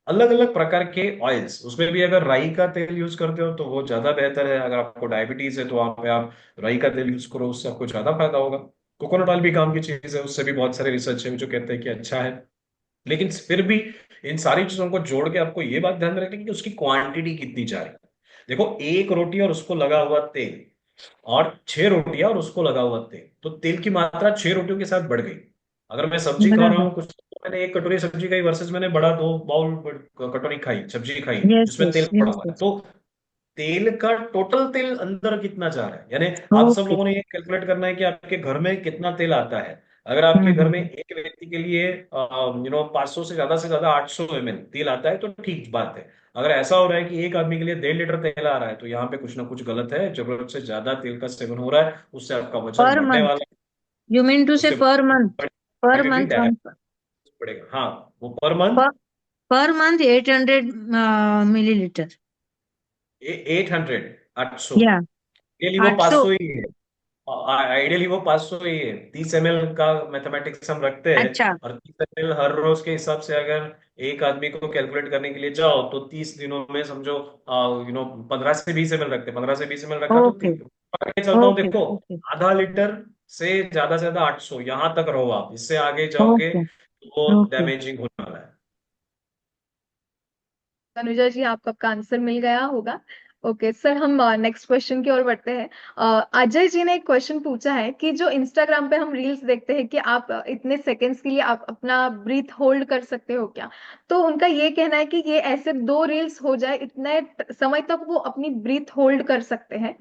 Speaker 2: अलग अलग प्रकार के ऑयल्स। उसमें भी अगर राई का तेल यूज करते हो तो वो ज्यादा बेहतर है। अगर आपको डायबिटीज है तो वहां पे आप राई का तेल यूज करो, उससे आपको ज्यादा फायदा होगा। कोकोनट ऑयल भी काम की चीज है, उससे भी बहुत सारे रिसर्च है जो कहते हैं कि अच्छा है। लेकिन फिर भी इन सारी चीजों को जोड़ के आपको ये बात ध्यान रखनी है कि उसकी क्वांटिटी कितनी जा रही है। देखो, एक रोटी और उसको लगा हुआ तेल और 6 रोटियां और उसको लगा हुआ तेल, तो तेल की मात्रा 6 रोटियों के साथ बढ़ गई। अगर मैं सब्जी खा रहा
Speaker 6: बराबर।
Speaker 2: हूँ कुछ, तो मैंने एक कटोरी सब्जी खाई वर्सेस मैंने बड़ा 2 बाउल कटोरी खाई, सब्जी खाई
Speaker 6: यस
Speaker 2: जिसमें
Speaker 6: यस
Speaker 2: तेल पड़ा
Speaker 6: यस
Speaker 2: हुआ है,
Speaker 6: यस।
Speaker 2: तो तेल का टोटल तेल अंदर कितना जा रहा है, यानी आप सब
Speaker 6: ओके।
Speaker 2: लोगों ने ये कैलकुलेट करना है कि आपके घर में कितना तेल आता है। अगर आपके घर में
Speaker 6: हम्म।
Speaker 2: एक व्यक्ति के लिए 500 से ज्यादा 800 ml तेल आता है तो ठीक बात है। अगर ऐसा हो रहा है कि एक आदमी के लिए 1.5 लीटर तेल आ रहा है, तो यहाँ पे कुछ ना कुछ गलत है, जरूरत से ज्यादा तेल का सेवन हो रहा है, उससे आपका वजन
Speaker 6: पर
Speaker 2: बढ़ने
Speaker 6: मंथ,
Speaker 2: वाला है।
Speaker 6: यू मीन टू से
Speaker 2: उससे
Speaker 6: पर मंथ? पर
Speaker 2: भी
Speaker 6: मंथ
Speaker 2: डैमेज
Speaker 6: वन,
Speaker 2: पड़ेगा। हाँ, वो per month
Speaker 6: per month 800 millilitre.
Speaker 2: 800, 800।
Speaker 6: या
Speaker 2: डेली वो
Speaker 6: 800।
Speaker 2: 500 ही है। आइडियली वो 500 ही है। 30 ml का मैथमेटिक्स हम रखते हैं,
Speaker 6: अच्छा।
Speaker 2: और 30 ml हर रोज के हिसाब से अगर एक आदमी को कैलकुलेट करने के लिए जाओ तो 30 दिनों में समझो 15 से 20 ml रखते हैं। 15 से 20 ml रखा तो
Speaker 6: ओके
Speaker 2: पकड़ के चलता हूँ,
Speaker 6: ओके
Speaker 2: देखो,
Speaker 6: ओके
Speaker 2: आधा लीटर से ज्यादा 800, यहाँ तक रहो आप, इससे आगे जाओगे
Speaker 6: ओके
Speaker 2: तो वो
Speaker 6: ओके।
Speaker 2: डैमेजिंग होने वाला है।
Speaker 1: तनुजा जी, आपको आपका आंसर मिल गया होगा। ओके सर, हम नेक्स्ट क्वेश्चन की ओर बढ़ते हैं। अजय जी ने एक क्वेश्चन पूछा है कि जो इंस्टाग्राम पे हम रील्स देखते हैं कि आप इतने सेकंड्स के लिए आप अपना ब्रीथ होल्ड कर सकते हो क्या। तो उनका ये कहना है कि ये ऐसे 2 रील्स हो जाए, इतने समय तक वो अपनी ब्रीथ होल्ड कर सकते हैं,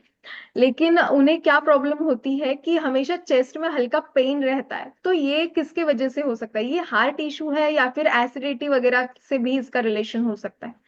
Speaker 1: लेकिन उन्हें क्या प्रॉब्लम होती है कि हमेशा चेस्ट में हल्का पेन रहता है। तो ये किसके वजह से हो सकता है, ये हार्ट इशू है या फिर एसिडिटी वगैरह से भी इसका रिलेशन हो सकता है।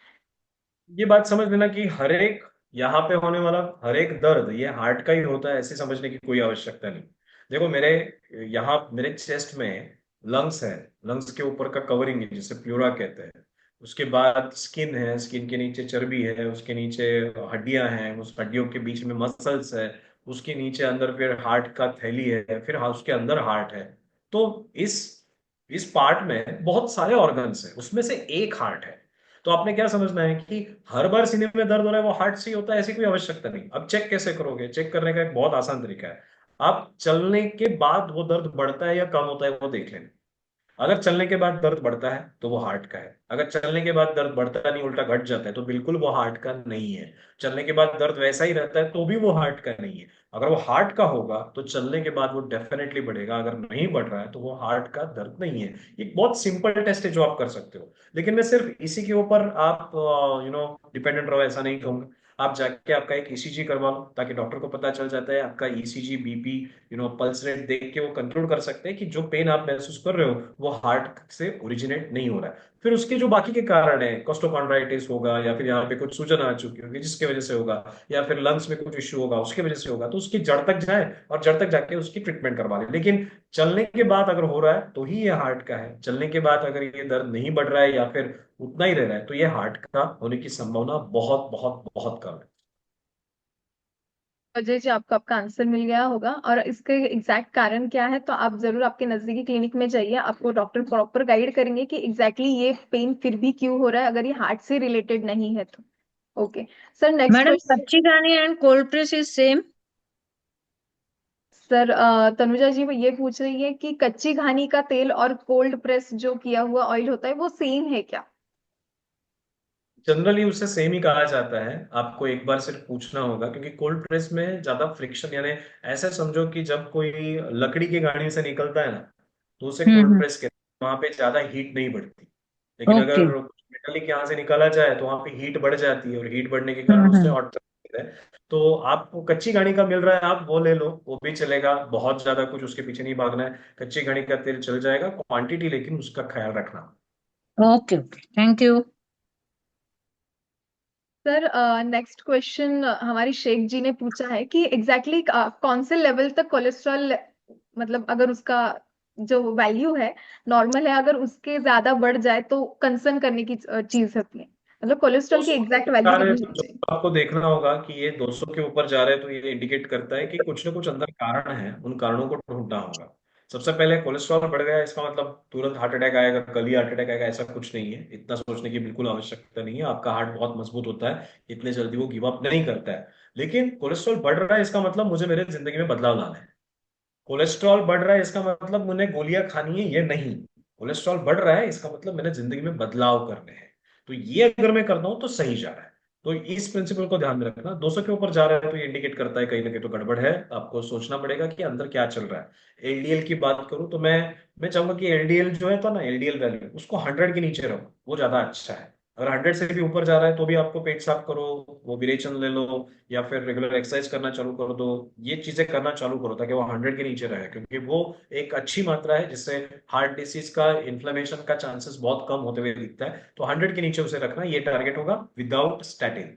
Speaker 2: ये बात समझ लेना कि हर एक यहाँ पे होने वाला हर एक दर्द ये हार्ट का ही होता है, ऐसे समझने की कोई आवश्यकता नहीं। देखो, मेरे यहाँ मेरे चेस्ट में लंग्स है, लंग्स के ऊपर का कवरिंग है जिसे प्लूरा कहते हैं। उसके बाद स्किन है, स्किन के नीचे चर्बी है, उसके नीचे हड्डियां हैं, उस हड्डियों के बीच में मसल्स है, उसके नीचे अंदर फिर हार्ट का थैली है, फिर उसके अंदर हार्ट है। तो इस पार्ट में बहुत सारे ऑर्गन्स है, उसमें से एक हार्ट है। तो आपने क्या समझना है कि हर बार सीने में दर्द हो रहा है वो हार्ट से ही होता है, ऐसी कोई आवश्यकता नहीं। अब चेक कैसे करोगे? चेक करने का एक बहुत आसान तरीका है। आप चलने के बाद वो दर्द बढ़ता है या कम होता है वो देख लेना। अगर चलने के बाद दर्द बढ़ता है तो वो हार्ट का है, अगर चलने के बाद दर्द बढ़ता नहीं उल्टा घट जाता है तो बिल्कुल वो हार्ट का नहीं है। चलने के बाद दर्द वैसा ही रहता है तो भी वो हार्ट का नहीं है। अगर वो हार्ट का होगा तो चलने के बाद वो डेफिनेटली बढ़ेगा, अगर नहीं बढ़ रहा है तो वो हार्ट का दर्द नहीं है। ये बहुत सिंपल टेस्ट है जो आप कर सकते हो। लेकिन मैं सिर्फ इसी के ऊपर आप डिपेंडेंट रहो ऐसा नहीं कहूंगा। आप जाके आपका एक ईसीजी करवा लो, ताकि डॉक्टर को पता चल जाता है आपका ईसीजी, बीपी, पल्स रेट देख के वो कंक्लूड कर सकते हैं कि जो पेन आप महसूस कर रहे हो वो हार्ट से ओरिजिनेट नहीं हो रहा है। फिर उसके जो बाकी के कारण है, कोस्टोकॉन्ड्राइटिस होगा, या फिर यहाँ पे कुछ सूजन आ चुकी होगी जिसकी वजह से होगा, या फिर लंग्स में कुछ इश्यू होगा उसकी वजह से होगा, तो उसकी जड़ तक जाए और जड़ तक जाके उसकी ट्रीटमेंट करवा ले। लेकिन चलने के बाद अगर हो रहा है तो ही ये हार्ट का है। चलने के बाद अगर ये दर्द नहीं बढ़ रहा है या फिर उतना ही रह रहा है तो ये हार्ट का होने की संभावना बहुत बहुत बहुत कम है।
Speaker 1: अजय जी, आपको आपका आंसर मिल गया होगा, और इसके एग्जैक्ट कारण क्या है तो आप जरूर आपके नजदीकी क्लिनिक में जाइए, आपको डॉक्टर प्रॉपर गाइड करेंगे कि एग्जैक्टली ये पेन फिर भी क्यों हो रहा है, अगर ये हार्ट से रिलेटेड नहीं है तो। Okay sir, next
Speaker 6: madam,
Speaker 1: question.
Speaker 6: Kachchi ghani and cold press is same?
Speaker 1: Sir Tanuja ji वो ये पूछ रही है कि कच्ची घानी का तेल और कोल्ड प्रेस जो किया हुआ ऑयल होता है वो सेम है क्या?
Speaker 2: जनरली उसे सेम ही कहा जाता है। आपको एक बार सिर्फ पूछना होगा, क्योंकि कोल्ड प्रेस में ज्यादा फ्रिक्शन, यानी ऐसे समझो कि जब कोई लकड़ी की गाड़ी से निकलता है ना, तो उसे कोल्ड
Speaker 6: हम्म।
Speaker 2: प्रेस कहते हैं। वहां पे ज्यादा हीट नहीं बढ़ती। लेकिन
Speaker 6: ओके।
Speaker 2: अगर मेटलिक यहाँ से निकाला जाए तो वहां पे हीट बढ़ जाती है, और हीट बढ़ने के कारण उससे
Speaker 6: हम्म।
Speaker 2: हॉट है। तो आपको कच्ची घानी का मिल रहा है, आप वो ले लो, वो भी चलेगा। बहुत ज्यादा कुछ उसके पीछे नहीं भागना है। कच्ची घानी का तेल चल जाएगा, क्वांटिटी लेकिन उसका ख्याल रखना।
Speaker 6: Okay okay, thank you.
Speaker 1: Sir next question हमारी शेख जी ने पूछा है कि एग्जैक्टली कौन से लेवल तक कोलेस्ट्रॉल, मतलब अगर उसका जो वैल्यू है नॉर्मल है, अगर उसके ज्यादा बढ़ जाए तो कंसर्न करने की चीज होती है, मतलब कोलेस्ट्रॉल की
Speaker 2: 200
Speaker 1: एग्जैक्ट
Speaker 2: जा
Speaker 1: वैल्यू
Speaker 2: रहे हैं
Speaker 1: कितनी
Speaker 2: तो
Speaker 1: होनी
Speaker 2: जो
Speaker 1: चाहिए?
Speaker 2: आपको देखना होगा कि ये 200 के ऊपर जा रहे हैं, तो ये इंडिकेट करता है कि कुछ ना कुछ अंदर कारण है। उन कारणों को ढूंढना होगा। सबसे पहले कोलेस्ट्रॉल बढ़ गया, इसका मतलब तुरंत हार्ट अटैक आएगा, कल ही हार्ट अटैक आएगा, ऐसा कुछ नहीं है। इतना सोचने की बिल्कुल आवश्यकता नहीं है। आपका हार्ट बहुत मजबूत होता है, इतने जल्दी वो गिव अप नहीं करता है। लेकिन कोलेस्ट्रॉल बढ़ रहा है, इसका मतलब मुझे मेरे जिंदगी में बदलाव लाना है। कोलेस्ट्रॉल बढ़ रहा है इसका मतलब मुझे गोलियां खानी है, ये नहीं। कोलेस्ट्रॉल बढ़ रहा है इसका मतलब मैंने जिंदगी में बदलाव करने हैं। तो ये अगर मैं करता हूं तो सही जा रहा है। तो इस प्रिंसिपल को ध्यान में रखना। 200 के ऊपर जा रहा है तो ये इंडिकेट करता है कहीं ना कहीं तो गड़बड़ है। आपको सोचना पड़ेगा कि अंदर क्या चल रहा है। एलडीएल की बात करूं तो मैं चाहूंगा कि एलडीएल जो है तो ना, एलडीएल वैल्यू उसको 100 के नीचे रखो, वो ज्यादा अच्छा है। अगर 100 से भी ऊपर जा रहा है तो भी आपको पेट साफ करो, वो विरेचन ले लो, या फिर रेगुलर एक्सरसाइज करना चालू कर दो। ये चीजें करना चालू करो ताकि वो 100 के नीचे रहे, क्योंकि वो एक अच्छी मात्रा है जिससे हार्ट डिसीज का, इन्फ्लेमेशन का चांसेस बहुत कम होते हुए दिखता है। तो 100 के नीचे उसे रखना, ये टारगेट होगा विदाउट स्टैटिन।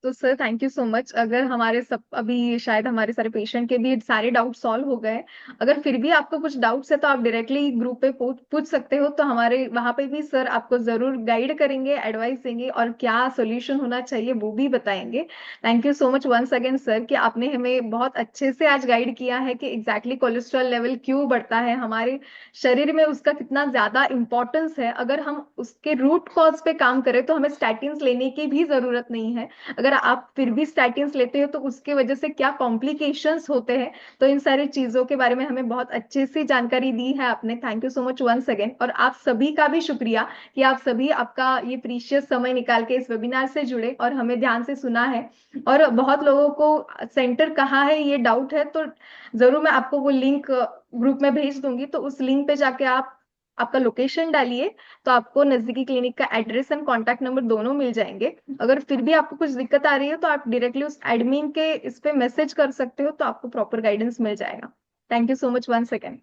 Speaker 1: तो sir thank you so much. अगर हमारे सब अभी शायद हमारे सारे पेशेंट के भी सारे डाउट सॉल्व हो गए। अगर फिर भी आपको कुछ डाउट्स है तो आप डायरेक्टली ग्रुप पे पूछ सकते हो, तो हमारे वहां पे भी सर आपको जरूर गाइड करेंगे, एडवाइस देंगे और क्या सोल्यूशन होना चाहिए वो भी बताएंगे। Thank you so much once again sir कि आपने हमें बहुत अच्छे से आज गाइड किया है कि एग्जैक्टली कोलेस्ट्रॉल लेवल क्यों बढ़ता है हमारे शरीर में, उसका कितना ज्यादा इंपॉर्टेंस है। अगर हम उसके रूट कॉज पे काम करें तो हमें स्टैटिन्स लेने की भी जरूरत नहीं है। अगर आप फिर भी स्टैटिन्स लेते हो तो उसके वजह से क्या कॉम्प्लिकेशंस होते हैं। तो इन सारी चीजों के बारे में हमें बहुत अच्छे से जानकारी दी है आपने। Thank you so much once again. और आप सभी का भी शुक्रिया कि आप सभी आपका ये प्रीशियस समय निकाल के इस वेबिनार से जुड़े और हमें ध्यान से सुना है। और बहुत लोगों को सेंटर कहाँ है ये डाउट है, तो जरूर मैं आपको वो लिंक ग्रुप में भेज दूंगी, तो उस लिंक पे जाके आप आपका लोकेशन डालिए, तो आपको नजदीकी क्लिनिक का एड्रेस एंड कॉन्टैक्ट नंबर दोनों मिल जाएंगे। अगर फिर भी आपको कुछ दिक्कत आ रही है तो आप डायरेक्टली उस एडमिन के इस पे मैसेज कर सकते हो, तो आपको प्रॉपर गाइडेंस मिल जाएगा। Thank you so much once again.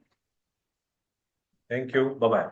Speaker 2: Thank you, bye bye.